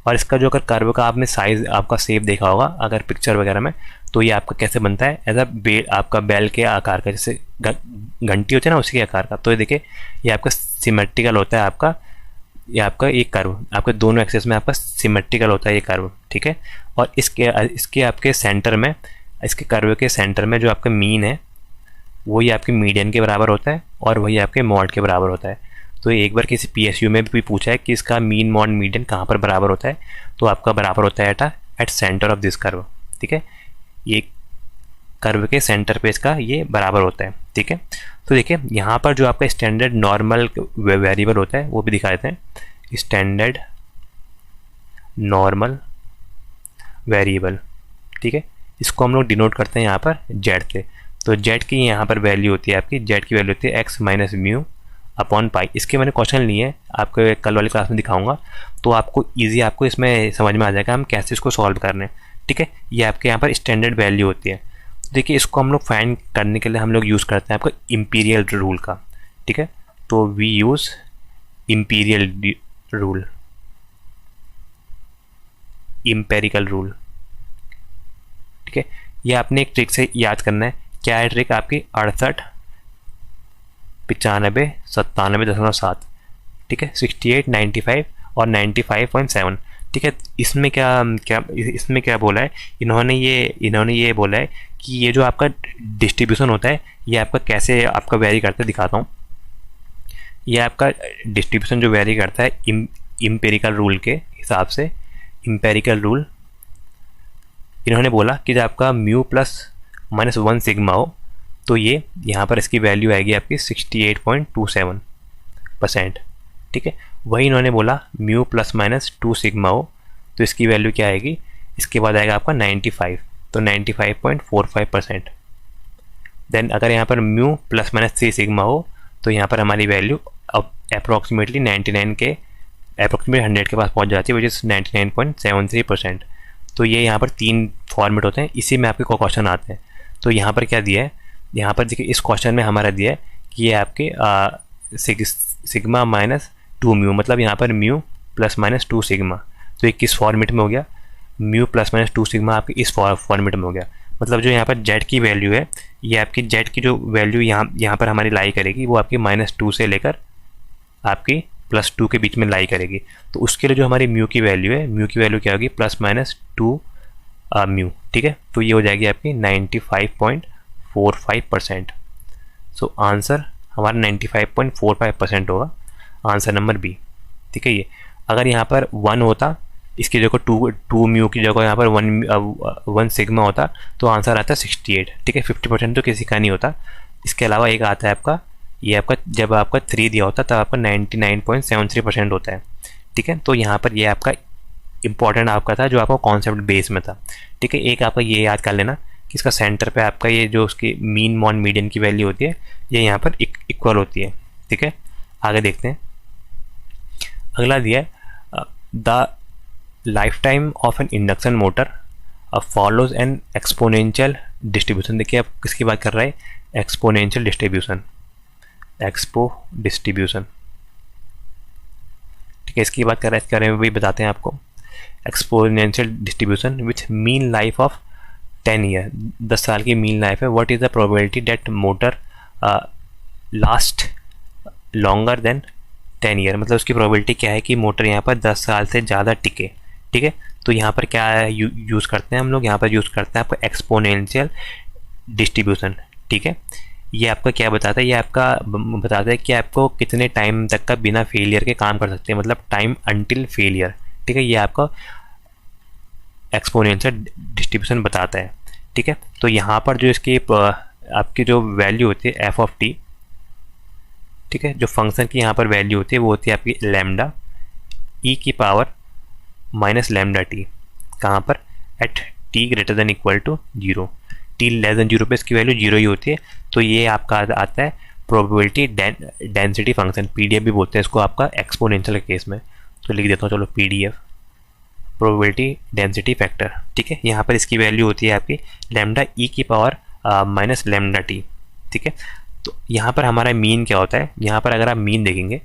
और इसका जो अगर कर्व का आपने साइज आपका शेप देखा होगा अगर पिक्चर वगैरह में, तो ये आपका कैसे बनता है, एज अ आपका बेल के आकार का, जैसे घंटी होती है ना उसी के आकार का। तो ये देखिए, ये आपका सिमेट्रिकल होता है आपका, ये आपका एक कर्व, आपके दोनों एक्सेस में आपका सिमेट्रिकल होता है ये कर्व। ठीक है, और इसके आपके सेंटर में, इसके कर्व के सेंटर में जो आपका मीन है वही आपके मीडियन के बराबर होता है और वही आपके मॉड के बराबर होता है। तो एक बार किसी PSU में भी पूछा है कि इसका मीन मॉड मीडियन कहाँ पर बराबर होता है, तो आपका बराबर होता है at centre of this curve. ठीक है, ये कर्व के सेंटर पे इसका ये बराबर होता है। ठीक है, तो देखिए यहाँ पर जो आपका स्टैंडर्ड नॉर्मल वेरिएबल होता है वो भी दिखा देते हैं, स्टैंडर्ड नॉर्मल वेरिएबल। ठीक है, इसको हम लोग डिनोट करते हैं यहाँ पर जेड से। तो जेड की यहाँ पर वैल्यू होती है आपकी, जेड की वैल्यू होती है x minus mu upon pi. इसके मैंने क्वेश्चन लिए हैं, आपको कल वाली क्लास में दिखाऊंगा, तो आपको ईजी आपको इसमें समझ में आ जाएगा हम कैसे इसको सॉल्व कर रहे हैं। ठीक है, ये आपके यहाँ पर स्टैंडर्ड वैल्यू होती है। देखिए, इसको हम लोग फाइंड करने के लिए हम लोग यूज़ करते हैं आपका इंपीरियल रूल का। ठीक है, तो we use imperial rule, empirical rule. ठीक है, ये आपने एक ट्रिक से याद करना है। क्या है ट्रिक आपकी, 68 95 97.7। ठीक है, 68 95 और 95.7। ठीक है, इसमें क्या बोला है इन्होंने ये बोला है कि ये जो आपका डिस्ट्रीब्यूशन होता है ये आपका कैसे आपका वेरी करता है, दिखाता हूँ। ये आपका डिस्ट्रीब्यूशन जो वेरी करता है इम्पेरिकल रूल के हिसाब से, इम्पेरिकल रूल इन्होंने बोला कि जब आपका म्यू +-1 सिग्मा हो तो ये यहाँ पर इसकी वैल्यू आएगी आपकी 68.27%। ठीक है, वही इन्होंने बोला म्यू +-2 सिग्मा हो तो इसकी वैल्यू क्या आएगी, इसके बाद आएगा आपका 95, तो 95.45%। देन अगर यहाँ पर म्यू +-3 सिग्मा हो तो यहाँ पर हमारी वैल्यू अब अप्रॉक्सीमेटली 99 के अप्रॉक्सीमेटली 100 के पास पहुँच जाती है, विच इज़ 99.73%। तो ये यहाँ पर 3 फॉर्मेट होते हैं, इसी में आपके क्वेश्चन आते हैं। तो यहाँ पर क्या दिया है, यहाँ पर देखिए इस क्वेश्चन में हमारा दिया है कि ये आपके सिग्मा -2 म्यू, मतलब यहाँ पर म्यू +-2 सिग्मा, तो ये किस फॉर्मेट में हो गया, म्यू +-2 सिग्मा आपके इस फॉर्मेट में हो गया। मतलब जो यहाँ पर जेड की वैल्यू है, ये आपकी जेड की जो वैल्यू यहाँ पर हमारी लाई करेगी वो आपकी -2 से लेकर आपकी +2 के बीच में लाई करेगी। तो उसके लिए जो हमारी म्यू की वैल्यू है, म्यू की वैल्यू क्या होगी, +-2 म्यू, ठीक है। तो ये हो जाएगी आपकी 95.45%। सो आंसर हमारा 95.45% होगा, आंसर नंबर बी, ठीक है। ये अगर यहाँ पर 1 होता, इसकी जगह टू म्यू की जगह यहाँ पर 1 सिग्मा होता, तो आंसर आता 68, ठीक है। 50% तो किसी का नहीं होता। इसके अलावा एक आता है आपका, ये आपका जब आपका 3 दिया होता तब आपका 99.73% होता है, ठीक है। तो यहाँ पर ये आपका इंपॉर्टेंट आपका था जो आपका कॉन्सेप्ट बेस में था, ठीक है। एक आपका ये याद कर लेना कि इसका सेंटर पे आपका ये जो उसकी मीन मॉन मीडियन की वैल्यू होती है ये यहाँ पर इक्वल होती है, ठीक है। आगे देखते हैं, अगला दिया है the life time of N induction motor follows N exponential distribution. देखिए आप किसकी बात कर रहा है, एक्सपोनेंशियल डिस्ट्रीब्यूशन, एक्सपो डिस्ट्रीब्यूशन, ठीक है। इसकी बात कर रहा है, इसके बारे में भी बताते हैं आपको। Exponential distribution with mean life of 10 year, 10 साल की मीन लाइफ है। What is the probability that motor last longer than 10 year, मतलब उसकी प्रोबेबिलिटी क्या है कि मोटर यहाँ पर 10 साल से ज़्यादा टिके, ठीक है। तो यहाँ पर क्या यूज़ करते हैं हम लोग, यहाँ पर यूज़ करते हैं आपका एक्सपोनेंशियल डिस्ट्रीब्यूशन, ठीक है। ये आपका क्या बताता है, ये आपका बताता है कि आपको कितने टाइम तक का बिना फेलियर के काम कर सकते हैं, मतलब टाइम अंटिल फेलियर, ठीक है। ये आपका एक्सपोनेंशियल डिस्ट्रीब्यूशन बताता है, ठीक है। तो यहाँ पर जो इसकी आपकी जो वैल्यू होती है एफ ऑफ टी, ठीक है, जो फंक्शन की यहाँ पर वैल्यू होती है वो होती है आपकी लैम्डा ई की पावर माइनस लैम्डा टी, कहाँ पर at t greater than equal to 0, t less than 0 पे इसकी वैल्यू 0 ही होती है। तो ये आपका आता है प्रोबेबिलिटी डेंसिटी फंक्शन, पीडीएफ भी बोलते हैं इसको आपका एक्सपोनेंशियल के केस में। तो लिख देता हूँ चलो पीडीएफ, प्रोबेबिलिटी डेंसिटी फैक्टर, ठीक है। यहाँ पर इसकी वैल्यू होती है आपकी लैम्डा ई की पावर माइनस लैम्डा टी, ठीक है। तो यहाँ पर हमारा मीन क्या होता है, यहाँ पर अगर आप मीन देखेंगे,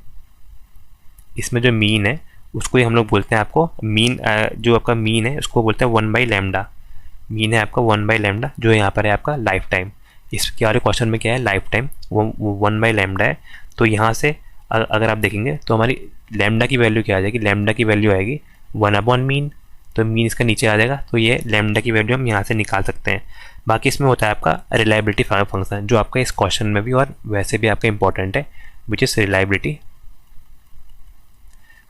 इसमें जो मीन है उसको ही हम लोग बोलते हैं आपको मीन, जो आपका मीन है उसको बोलते हैं 1 बाई लैम्डा, मीन है आपका 1 बाई लैम्डा, जो यहाँ पर है आपका लाइफ टाइम। इसके वाले क्वेश्चन में क्या है, लाइफ टाइम वो 1 बाई लैम्डा है। तो यहाँ से अगर आप देखेंगे तो हमारी लैम्डा की वैल्यू क्या आ जाएगी, लैम्डा की वैल्यू आएगी 1 अपॉन मीन, तो मीन इसका नीचे आ जाएगा, तो ये लैम्डा की वैल्यू हम यहाँ से निकाल सकते हैं। बाकी इसमें होता है आपका रिलायबिलिटी फंक्शन, जो आपका इस क्वेश्चन में भी और वैसे भी आपका इंपॉर्टेंट है, which is reliability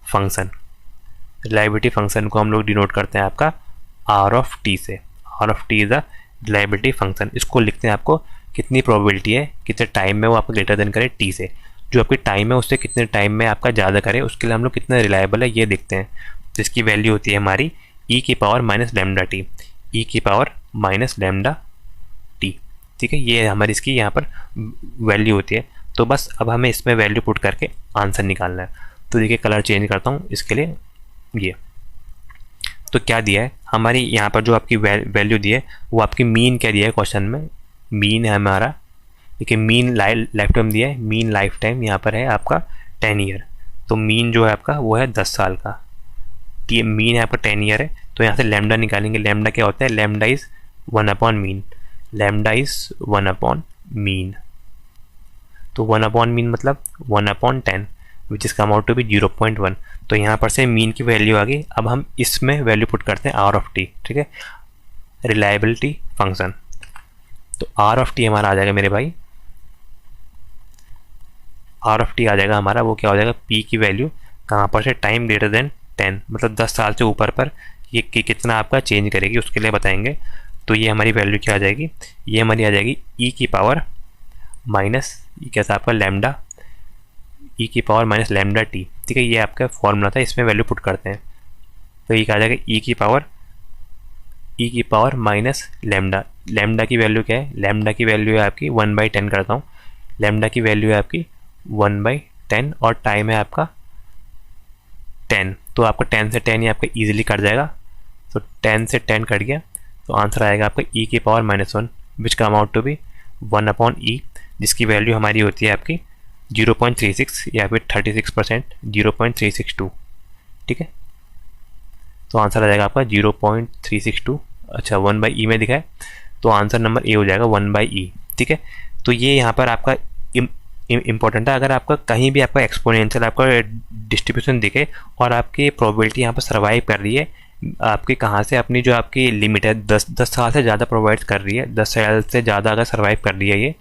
function. Reliability function को हम लोग डिनोट करते हैं आपका आर ऑफ टी से, R of t is the reliability function. इसको लिखते हैं आपको कितनी प्रोबेबिलिटी है, कितने टाइम में वो आपका ग्रेटर देन करे टी से, जो आपकी टाइम है उससे कितने टाइम में आपका ज़्यादा करे, उसके लिए हम लोग कितना रिलायबल है ये देखते हैं। तो इसकी वैल्यू होती है हमारी ई की पावर माइनस लैम्डा टी, ई की पावर माइनस लैम्डा टी, ठीक है। ये हमारी इसकी यहाँ पर वैल्यू होती है। तो बस अब हमें इसमें वैल्यू पुट करके आंसर निकालना है। तो देखिए कलर चेंज करता हूँ इसके लिए, ये तो क्या दिया है हमारी यहाँ पर जो आपकी वैल्यू दी है वो आपकी मीन क्या दिया है क्वेश्चन में, मीन है हमारा, देखिए मीन लाइफ टाइम दिया है, मीन लाइफ टाइम यहाँ पर है आपका 10 ईयर, तो मीन जो है आपका वो है 10 साल का, मीन है आपका 10 ईयर है। तो यहाँ से लैम्डा निकालेंगे, लैम्डा क्या होता है, lambda is 1 upon mean, lambda is 1 upon mean, तो 1 अपॉन मीन मतलब 1 upon 10 which is come out to be 0.1। तो यहाँ पर से मीन की वैल्यू आ गई। अब हम इसमें वैल्यू पुट करते हैं आर ऑफ टी, ठीक है, रिलायबिलिटी फंक्शन। तो आर ऑफ टी हमारा आ जाएगा मेरे भाई, आर ऑफ टी आ जाएगा हमारा, वो क्या हो जाएगा, पी की वैल्यू कहाँ पर से, टाइम ग्रेटर देन 10, मतलब 10 साल से ऊपर पर ये कितना आपका चेंज करेगी उसके लिए बताएंगे। तो ये हमारी वैल्यू क्या आ जाएगी, ये हमारी आ जाएगी ई की पावर माइनस, ये क्या था आपका लैम्डा, ई की पावर माइनस लैम्डा टी, ठीक है। ये आपका फॉर्मूला था, इसमें वैल्यू पुट करते हैं। तो ये क्या आ जाएगा, ई की पावर माइनस लैम्डा, लैम्डा की वैल्यू क्या है, लैम्डा की वैल्यू है आपकी 1/10 करता हूँ, लैम्डा की वैल्यू है आपकी 1/10 और टाइम है आपका 10, तो आपका 10 से 10 ये आपका ईजिली कट जाएगा। तो 10 से 10 कट गया, तो आंसर आएगा आपका ई की power -1 which come out to be 1 upon e, जिसकी वैल्यू हमारी होती है आपकी 0.36 या फिर 36%, 0.362, ठीक है। तो आंसर आ जाएगा आपका 0.362, अच्छा 1/e में दिखा है, तो आंसर नंबर ए हो जाएगा 1/e, ठीक है। तो ये यहाँ पर आपका इम्पोर्टेंट है, अगर आपका कहीं भी आपका एक्सपोनेंशियल आपका डिस्ट्रीब्यूशन दिखे और आपकी प्रोबेबिलिटी यहाँ पर सर्वाइव कर रही है आपकी कहाँ से अपनी जो आपकी लिमिट है 10 साल से ज़्यादा प्रोवाइड कर रही है, 10 साल से ज़्यादा अगर सर्वाइव कर रही है, ये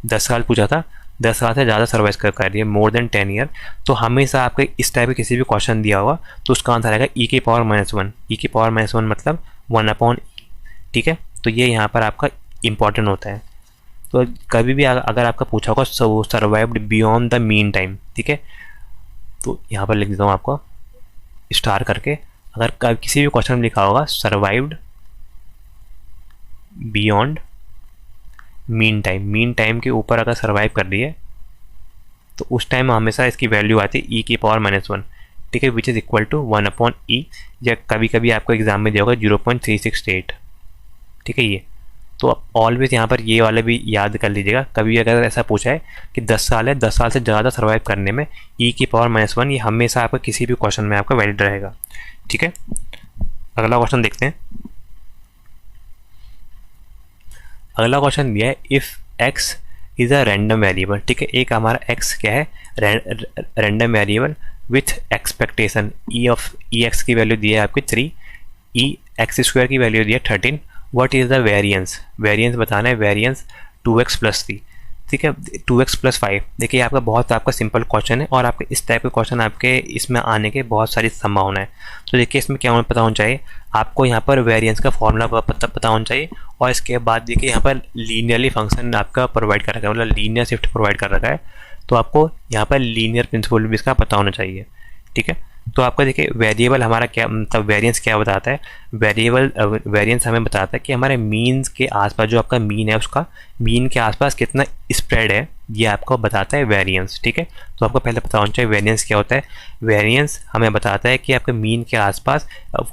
10 साल पूछा था, 10 साल से ज़्यादा सर्वाइव कर रही है, मोर देन 10 ईयर, तो हमेशा आपके इस टाइप का किसी भी क्वेश्चन दिया होगा तो उसका आंसर आएगा ई की पावर -1। ई की पावर -1 मतलब 1/e। ठीक है, तो ये यहाँ पर आपका इंपॉर्टेंट होता है। तो कभी भी अगर आपका पूछा होगा survived beyond the mean time, ठीक है, तो यहाँ पर लिख देता हूँ आपको स्टार करके। अगर किसी भी क्वेश्चन में लिखा होगा survived beyond mean time, mean time के ऊपर अगर सर्वाइव कर रही है तो उस टाइम हमेशा इसकी वैल्यू आती है ई की पावर -1, ठीक है, which is equal to 1/e, या कभी कभी आपको एग्जाम में दिया होगा 0.368। ठीक है, ये तो ऑलवेज यहाँ पर ये वाले भी याद कर लीजिएगा। कभी अगर ऐसा पूछा है कि 10 साल है, 10 साल से ज़्यादा सर्वाइव करने में ई की पावर -1, ये हमेशा आपका किसी भी क्वेश्चन में आपका वैलिड रहेगा। ठीक है, अगला क्वेश्चन देखते हैं। अगला क्वेश्चन दिया है if x is a random variable. ठीक है, एक हमारा x क्या है, random variable with expectation E x की वैल्यू दी है आपकी 3, ई एक्स स्क्वायर की वैल्यू दी है 13। What is the variance, variance बताना है, वेरिएंस 2x + 3। ठीक है, 2x + 5। देखिए आपका बहुत आपका सिंपल क्वेश्चन है और आपके इस टाइप के क्वेश्चन आपके इसमें आने के बहुत सारी संभावना है। तो देखिए इसमें क्या पता होना चाहिए आपको, यहाँ पर वेरिएंस का फॉर्मूला पता होना चाहिए, और इसके बाद देखिए यहाँ पर लीनियरली फंक्शन आपका प्रोवाइड कर रखा है, मतलब लीनियर शिफ्ट प्रोवाइड कर रखा है, तो आपको यहाँ पर लीनियर प्रिंसिपल भी इसका पता होना चाहिए। ठीक है, तो आपका देखिए वेरिएबल हमारा क्या मतलब वेरिएंस क्या बताता है, वेरिएंस हमें बताता है कि हमारे मीन्स के आसपास जो आपका मीन है उसका मीन के आसपास कितना स्प्रेड है, ये आपको बताता है वेरिएंस। ठीक है, तो आपको पहले पता होना चाहिए वेरिएंस क्या होता है। वेरिएंस हमें बताता है कि आपके मीन के आसपास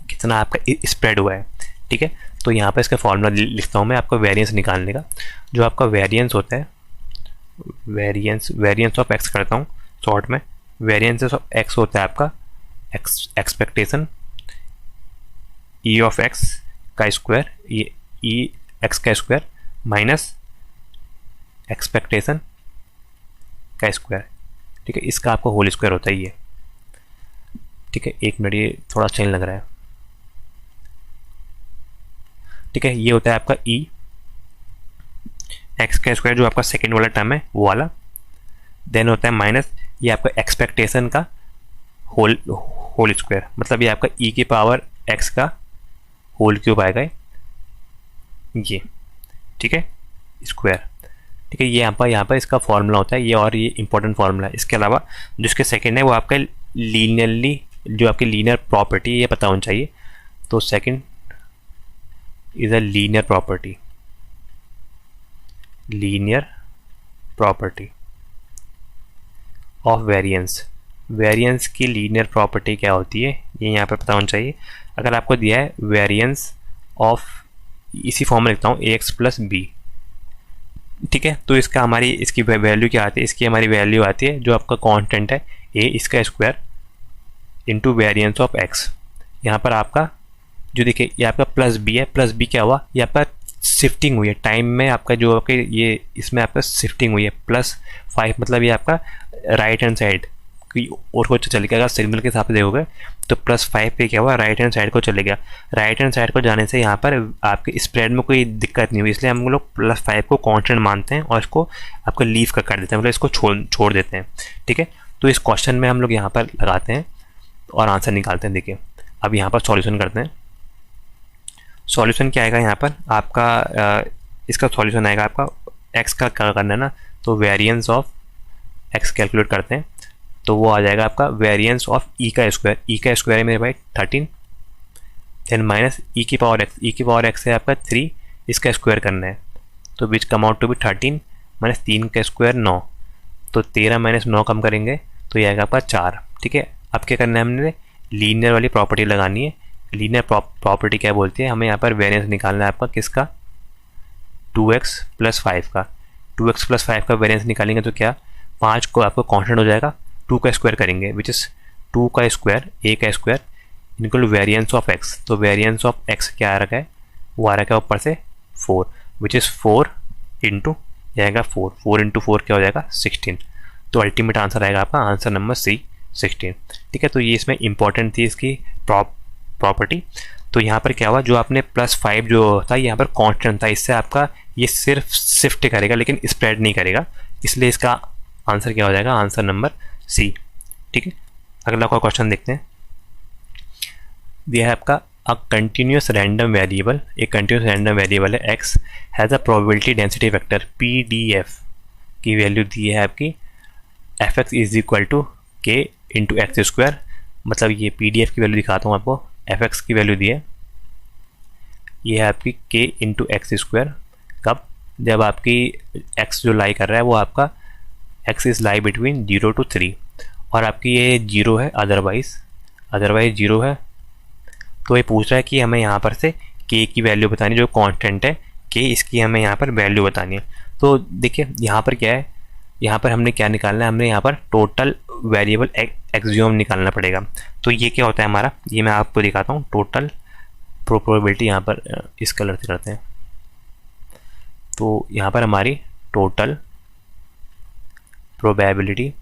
कितना आपका स्प्रेड हुआ है। ठीक है, तो यहाँ पर इसका फॉर्मूला लिखता हूँ मैं आपको वेरिएंस निकालने का। जो आपका वेरिएंस होता है, वेरिएंस ऑफ एक्स करता हूँ शॉर्ट में, वेरिएंस ऑफ एक्स होता है आपका एक्सपेक्टेशन ई ऑफ एक्स का स्क्वायर, ई एक्स का स्क्वायर माइनस एक्सपेक्टेशन का स्क्वायर। ठीक है, इसका आपको होल स्क्वायर होता है ये। ठीक है, एक मिनट, ये थोड़ा चेंज लग रहा है। ठीक है, ये होता है आपका ई एक्स का स्क्वायर जो आपका सेकेंड वाला टर्म है वो वाला, देन होता है माइनस ये आपका एक्सपेक्टेशन का होल स्क्वायर, मतलब ये आपका ई की पावर एक्स का होल क्यूब आएगा ये। ठीक है, स्क्वायर। ठीक है, ये यहाँ पर इसका फॉर्मूला होता है ये, और ये इंपॉर्टेंट फॉर्मूला है। इसके अलावा जो इसके सेकंड है वो आपका लीनियरली जो आपकी लीनियर प्रॉपर्टी ये पता होना चाहिए। तो second is a linear property of variance. Variance की लीनियर प्रॉपर्टी क्या होती है ये यहाँ पर पता होना चाहिए। अगर आपको दिया है वेरिएंस ऑफ, इसी फॉर्म में लिखता हूँ ax + b। ठीक है, तो इसकी वैल्यू क्या आती है, इसकी हमारी वैल्यू आती है जो आपका कांस्टेंट है a इसका square into variance of x। यहाँ पर आपका जो देखिए ये आपका +b है, +b क्या हुआ, ये आपका शिफ्टिंग हुई है टाइम में, आपका जो आपके ये इसमें आपका शिफ्टिंग हुई है +5, मतलब ये आपका राइट हैंड साइड और को चले गया। अगर सिग्नल के हिसाब से देखोगे तो +5 पे क्या हुआ, राइट हैंड साइड को चले गया। राइट हैंड साइड को जाने से यहाँ पर आपके स्प्रेड में कोई दिक्कत नहीं हुई, इसलिए हम लोग +5 को कांस्टेंट मानते हैं और इसको आपको लीव कर देते हैं, मतलब इसको छोड़ देते हैं। ठीक है, तो इस क्वेश्चन में हम लोग यहाँ पर लगाते हैं और आंसर निकालते हैं। देखिए अब यहाँ पर सॉल्यूशन करते हैं। सॉल्यूशन क्या आएगा यहाँ पर आपका, इसका सॉल्यूशन आएगा आपका एक्स का क्या करना है ना, तो वेरिएंस ऑफ एक्स कैलकुलेट करते हैं, तो वो आ जाएगा आपका वेरिएंस ऑफ ई का स्क्वायर। ई का स्क्वायर है मेरे भाई 13, देन माइनस ई की पावर एक्स। ई की पावर एक्स है आपका 3, इसका स्क्वायर करना है, तो which come out to be 13 minus 3 का स्क्वायर 9, तो 13 माइनस 9 कम करेंगे तो ये आएगा आपका 4। ठीक है, अब क्या करना है, हमने लीनियर वाली प्रॉपर्टी लगानी है। लीनियर प्रॉपर्टी क्या बोलती है, हमें यहाँ पर वेरिएंस निकालना है आपका किसका, 2x + 5 का। 2x + 5 का वेरिएंस निकालेंगे तो क्या 5 को आपको कांस्टेंट हो जाएगा, 2 का स्क्वायर करेंगे विच इज़ 2 का स्क्वायर a का square equal to variance of x। तो वेरिएंस ऑफ x क्या आ रखा है, वो आ रखा है ऊपर से 4 विच इज़ 4 इंटू जाएगा 4 इंटू 4 क्या हो जाएगा 16। तो अल्टीमेट आंसर आएगा आपका आंसर नंबर C 16। ठीक है, तो ये इसमें इंपॉर्टेंट थी इसकी प्रॉपर्टी। तो यहाँ पर क्या हुआ, जो आपने +5 जो था यहाँ पर कांस्टेंट था, इससे आपका ये सिर्फ शिफ्ट करेगा लेकिन स्प्रेड नहीं करेगा, इसलिए इसका आंसर क्या हो जाएगा, आंसर नंबर सी। ठीक है, अगला का क्वेश्चन देखते हैं। दिया है आपका अ कंटिन्यूस रैंडम वेरिएबल, एक कंटिन्यूस रैंडम वेरिएबल है x has a probability density vector PDF की वैल्यू दी है आपकी fx is equal to k into x square. मतलब ये PDF की वैल्यू दिखाता हूँ आपको, fx की वैल्यू दी है, ये है आपकी k इंटू एक्स स्क्वायर। कब, जब आपकी x जो लाई कर रहा है वो आपका x is lie between 0 to 3 और आपकी ये 0 है, अदरवाइज 0 है। तो ये पूछ रहा है कि हमें यहाँ पर से k की वैल्यू बतानी, जो कांस्टेंट है k, इसकी हमें यहाँ पर वैल्यू बतानी है। तो देखिए यहाँ पर क्या है, यहाँ पर हमने क्या निकालना है, हमने यहाँ पर टोटल वेरिएबल एक्सियोम निकालना पड़ेगा। तो ये क्या होता है हमारा, ये मैं आपको दिखाता हूँ। टोटल प्रोबेबिलिटी यहाँ पर इस कलर से करते हैं, तो यहाँ पर हमारी टोटल प्रोबेबिलिटी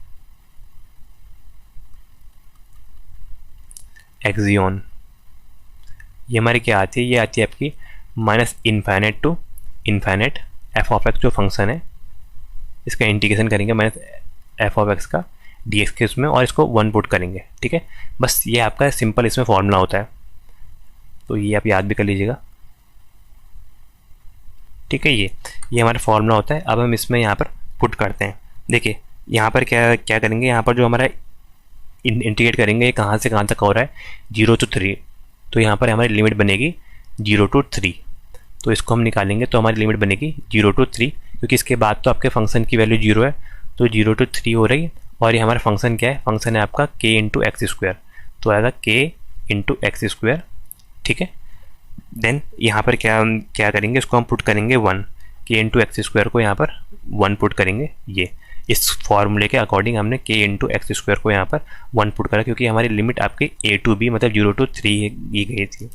एक्सियोन, ये हमारी क्या आती है, ये आती है आपकी -infinite to infinite f of x जो फंक्शन है, इसका इंटीग्रेशन करेंगे -f ऑफ एक्स का dx के उसमें, और इसको 1 पुट करेंगे। ठीक है, बस ये आपका सिंपल इसमें फॉर्मूला होता है, तो ये आप याद भी कर लीजिएगा। ठीक है, ये हमारा फॉर्मूला होता है। अब हम इसमें यहाँ पर पुट करते हैं। देखिए यहाँ पर क्या करेंगे, यहाँ पर जो हमारा इंटीग्रेट करेंगे, ये कहाँ से कहाँ तक हो रहा है, 0 to 3, तो यहाँ पर हमारी लिमिट बनेगी 0 to 3। तो इसको हम निकालेंगे तो हमारी लिमिट बनेगी 0 to 3, क्योंकि इसके बाद तो आपके फंक्शन की वैल्यू 0 है, तो 0 to 3 हो रही है। और ये हमारा फंक्शन क्या है, फंक्शन है आपका k इंटू एक्स स्क्वायर, तो आएगा k इंटू एक्स स्क्वायर। ठीक है, देन यहाँ पर क्या करेंगे, इसको हम पुट करेंगे 1, k इंटू एक्स स्क्वायर को यहाँ पर 1 पुट करेंगे। ये इस फॉर्मूले के अकॉर्डिंग हमने k इंटू एक्स स्क्वायर को यहाँ पर 1 पुट करा, क्योंकि हमारी लिमिट आपकी a to b मतलब 0 to 3 की गई थी।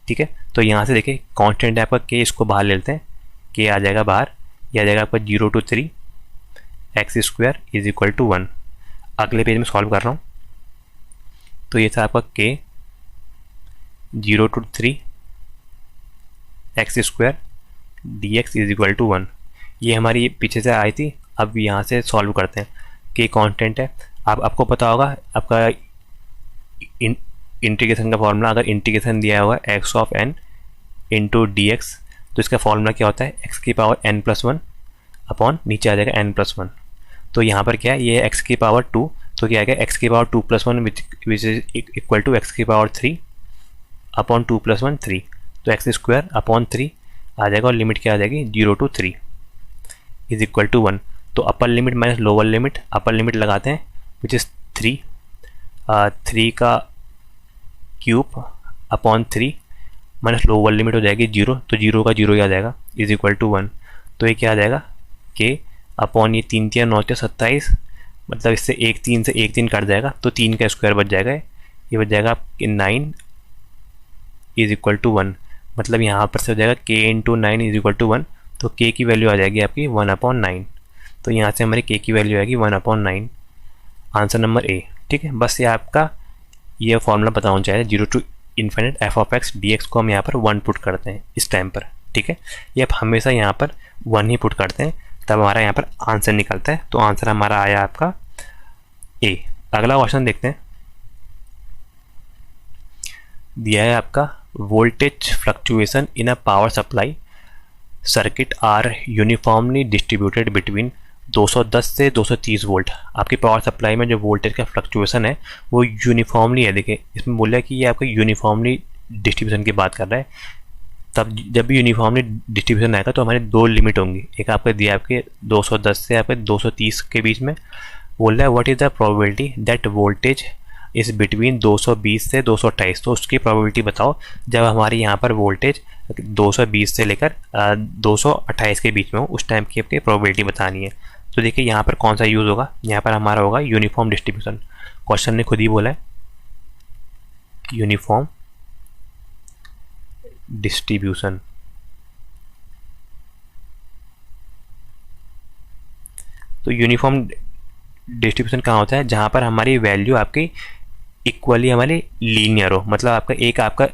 ठीक है, तो यहाँ से देखिए कांस्टेंट है आपका k, इसको बाहर ले लेते हैं, k आ जाएगा बाहर, ये आ जाएगा आपका 0 to 3 x square is equal to 1। अगले पेज में सॉल्व कर रहा हूँ, तो ये था आपका k 0 to 3 x square dx is equal to 1। ये हमारी पीछे से आई थी, अब यहाँ से सॉल्व करते हैं। k कांस्टेंट है, आपको पता होगा आपका इंटीग्रेशन का फॉर्मूला, अगर इंटीग्रेशन दिया हुआ है x of n into D x, तो इसका फॉर्मूला क्या होता है, x की पावर n+1 अपॉन नीचे आ जाएगा n+1। तो यहाँ पर क्या है, ये x की पावर 2, तो क्या आएगा x की power 2+1 which is equal to x की पावर 3 अपॉन 2+1 3, तो एक्स स्क्वायर अपॉन 3 आ जाएगा, और लिमिट क्या आ जाएगी 0 to 3 इज इक्वल टू 1। तो upper limit minus lower limit, upper limit लगाते हैं विच इज़ 3 का cube upon 3 minus lower limit हो जाएगी 0, तो 0 का 0 ही आ जाएगा इज इक्वल टू 1। तो ये क्या आ जाएगा, k अपॉन ये 3 3 9 27, मतलब इससे 3 से 1 3 कट जाएगा, तो 3 का स्क्वायर बच जाएगा, ये बच जाएगा 9 इज इक्वल टू 1। मतलब यहाँ पर से हो जाएगा k into 9 is equal to 1, तो k की वैल्यू आ जाएगी आपकी 1/9। तो यहाँ से हमारी k की वैल्यू आएगी 1/9, आंसर नंबर ए। ठीक है, बस ये आपका ये फॉर्मूला पता होना चाहिए, 0 to infinite F of x D x को हम यहाँ पर 1 पुट करते हैं इस टाइम पर। ठीक है, ये आप हमेशा यहाँ पर 1 ही पुट करते हैं, तब हमारा यहाँ पर आंसर निकलता है। तो आंसर हमारा आया आपका ए। अगला क्वेश्चन देखते हैं, दिया है आपका voltage fluctuation in a power supply circuit are uniformly distributed between 210 से 230 वोल्ट। आपकी पावर सप्लाई में जो वोल्टेज का फ्लक्चुएशन है वो यूनिफॉर्मली है। देखिए इसमें बोला है कि ये आपका यूनिफॉर्मली डिस्ट्रीब्यूशन की बात कर रहा है। तब जब भी यूनिफॉर्मली डिस्ट्रीब्यूशन आएगा तो हमारे दो लिमिट होंगी, एक आपके दिया आपके 210 से आपके 230 के बीच में। बोल रहा है what is the probability that voltage इस बिटवीन 220 से 228। तो उसकी प्रोबेबिलिटी बताओ जब हमारी यहाँ पर वोल्टेज 220 से लेकर 228 के बीच में हो, उस टाइम की आपकी प्रोबेबिलिटी बतानी है। तो देखिए यहाँ पर कौन सा यूज़ होगा, यहाँ पर हमारा होगा यूनिफॉर्म डिस्ट्रीब्यूशन। क्वेश्चन ने खुद ही बोला है यूनिफॉर्म डिस्ट्रीब्यूशन। तो यूनिफॉर्म डिस्ट्रीब्यूशन कहाँ होता है, जहाँ पर हमारी वैल्यू आपकी इक्वली हमारे लीनियर हो, मतलब आपका एक आपका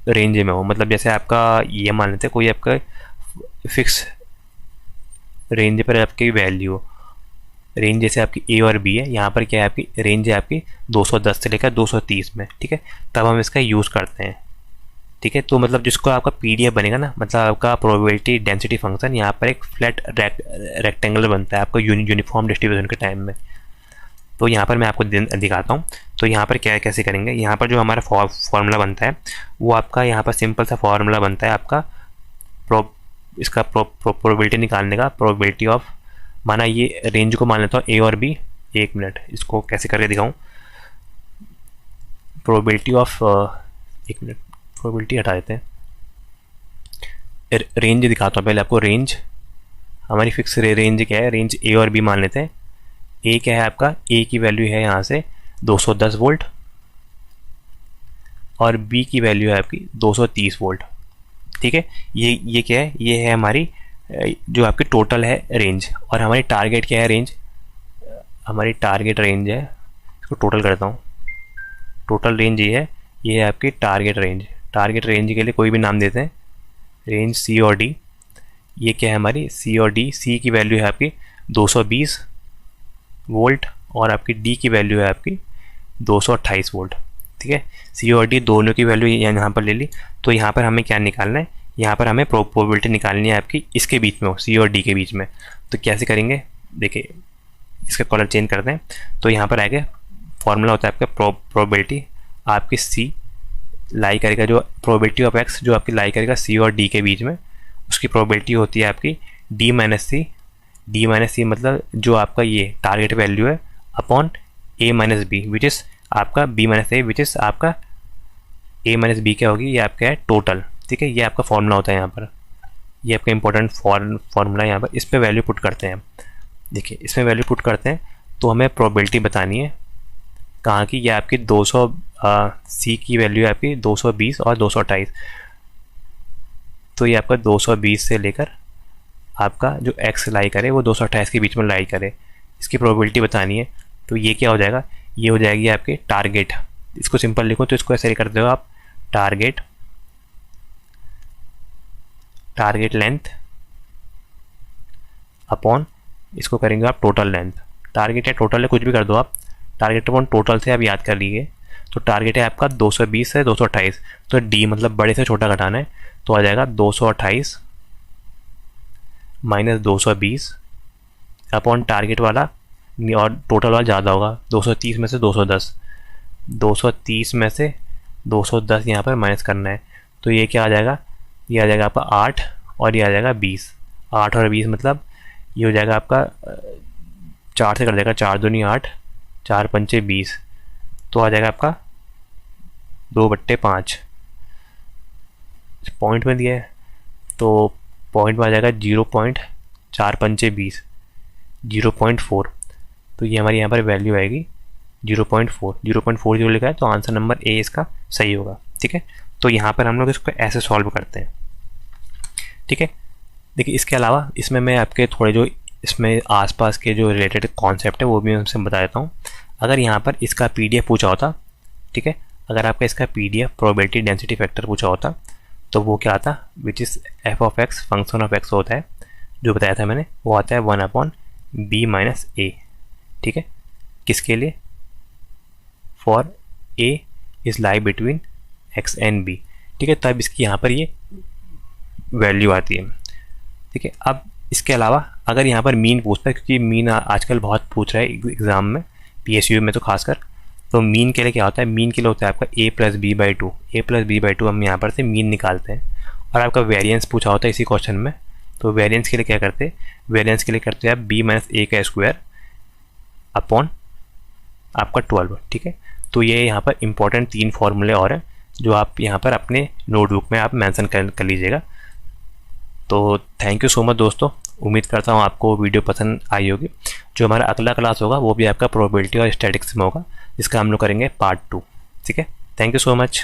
रेंज में हो। मतलब जैसे आपका ये मान लेते हैं कोई आपका फिक्स रेंज पर आपकी वैल्यू हो, रेंज जैसे आपकी ए और बी है, यहाँ पर क्या है आपकी रेंज है आपकी 210 से लेकर 230 में, ठीक है, तब हम इसका यूज़ करते हैं। ठीक है, तो मतलब जिसको आपका पीडीएफ बनेगा ना, मतलब आपका प्रोबेबिलिटी डेंसिटी फंक्शन यहाँ पर एक फ्लैट रेक्टेंगल बनता है आपका यूनिफॉर्म डिस्ट्रीब्यूशन के टाइम में। तो यहाँ पर मैं आपको दिखाता हूँ। तो यहाँ पर क्या कैसे करेंगे, यहाँ पर जो हमारा फॉर्मूला बनता है वो आपका यहाँ पर सिंपल सा फॉर्मूला बनता है आपका इसका प्रोबेबिलिटी निकालने का। प्रोबेबिलिटी ऑफ, माना ये रेंज को मान लेता हूँ ए और बी। एक मिनट, इसको कैसे करके दिखाऊँ। प्रोबेबिलिटी ऑफ, एक मिनट, प्रोबेबिलिटी हटा देते हैं, रेंज दिखाता हूँ पहले आपको। रेंज हमारी फिक्स रेंज क्या है, रेंज ए और बी मान लेते हैं। ए क्या है आपका, ए की वैल्यू है यहाँ से 210 वोल्ट और बी की वैल्यू है आपकी 230 वोल्ट। ठीक है, ये क्या है, ये है हमारी जो आपकी टोटल है रेंज। और हमारी टारगेट क्या है, रेंज, हमारी टारगेट रेंज है, इसको टोटल करता हूँ। टोटल रेंज ये है आपकी टारगेट रेंज। टारगेट रेंज के लिए कोई भी नाम देते हैं, रेंज सी और डी। ये क्या है हमारी सी और डी, सी की वैल्यू है आपकी 220 वोल्ट और आपकी डी की वैल्यू है आपकी 228 वोल्ट। ठीक है, सी और डी दोनों की वैल्यू यहाँ पर ले ली। तो यहाँ पर हमें क्या निकालना है, यहाँ पर हमें प्रोबेबिलिटी निकालनी है आपकी इसके बीच में हो, सी और डी के बीच में। तो कैसे करेंगे, देखिए इसका कलर चेंज करते हैं। तो यहाँ पर आएगा फॉर्मूला होता है आपका प्रोबेबिलिटी, आपकी सी लाई करेगा, जो प्रोबेबिलिटी ऑफ एक्स जो आपकी लाई करेगा सी और डी के बीच में, उसकी प्रोबेबिलिटी होती है आपकी D minus C. D minus C मतलब जो आपका ये टारगेट वैल्यू है upon A minus B which is आपका B minus A which is आपका ए माइनस बी क्या होगी, ये आपका है टोटल। ठीक है, ये आपका फॉर्मूला होता है यहाँ पर, ये आपका इंपॉर्टेंट फॉर्मूला यहाँ पर। इस पर वैल्यू पुट करते हैं। देखिए इसमें वैल्यू पुट करते हैं तो हमें प्रोबेबिलिटी बतानी है कहाँ की, ये आपकी 200 सी की वैल्यू है आपकी 220 और 228। तो ये आपका 220 से लेकर आपका जो एक्स लाई करे वो 228 के बीच में लाई करे, इसकी प्रोबेबिलिटी बतानी है। तो ये क्या हो जाएगा, ये हो जाएगी आपके टारगेट। इसको सिंपल लिखो तो इसको ऐसे करते हो आप, टारगेट लेंथ अपॉन, इसको करेंगे आप टोटल लेंथ। टारगेट है टोटल है, कुछ भी कर दो आप, टारगेट अपॉन टोटल से आप याद कर लीजिए। तो टारगेट है आपका 220 से 228, तो डी मतलब बड़े से छोटा घटाना है, तो आ जाएगा 228 माइनस 220 अपॉन टारगेट वाला, और टोटल वाला ज़्यादा होगा, 230 में से 210, 230 में से 210 यहाँ पर माइनस करना है। तो ये क्या आ जाएगा, ये आ जाएगा आपका 8 और ये आ जाएगा 20। 8 और 20 मतलब ये हो जाएगा आपका 4 से कर देगा, 4 दूनी 8, 4 पंचे 20, तो आ जाएगा आपका 2/5। पॉइंट में दिया है तो पॉइंट में आ जाएगा 0.4 पंचे 20, 0.4। तो ये हमारी यहाँ पर वैल्यू आएगी 0.40 लिखा है, तो आंसर नंबर ए इसका सही होगा। ठीक है, तो यहाँ पर हम लोग इसको ऐसे सॉल्व करते हैं। ठीक है, देखिए इसके अलावा इसमें मैं आपके थोड़े जो इसमें आसपास के जो रिलेटेड कॉन्सेप्ट है वो भी मैं आपसे बता देता हूँ। अगर यहाँ पर इसका पीडीएफ पूछा होता, ठीक है, अगर आपका इसका पीडीएफ प्रोबेबिलिटी डेंसिटी फैक्टर पूछा होता तो वो क्या आता, which is F of x function of x होता है, जो बताया था मैंने, वो आता है 1/b माइनस ए। ठीक है, किसके लिए, for a is lie between x and b. ठीक है, तब इसकी यहाँ पर ये वैल्यू आती है। ठीक है, अब इसके अलावा अगर यहाँ पर मीन पूछता है, क्योंकि मीन आजकल बहुत पूछ रहा है एग्ज़ाम में, पीएसयू में तो खासकर, तो मीन के लिए क्या होता है, मीन के लिए होता है आपका a+b/2। a+b/2 हम यहाँ पर से मीन निकालते हैं। और आपका वेरिएंस पूछा होता है इसी क्वेश्चन में, तो वेरिएंस के लिए क्या करते हैं, वेरिएंस के लिए करते हैं आप b माइनस a का स्क्वायर अपॉन आपका 12। ठीक है, तो ये यहाँ पर इंपॉर्टेंट 3 फॉर्मूले और हैं जो आप यहाँ पर अपने नोटबुक में आप मेंशन कर लीजिएगा। तो थैंक यू सो मच दोस्तों, उम्मीद करता हूँ आपको वीडियो पसंद आई होगी। जो हमारा अगला क्लास होगा वो भी आपका प्रोबेबिलिटी और स्टैटिक्स में होगा, जिसका हम लोग करेंगे पार्ट 2। ठीक है, थैंक यू सो मच।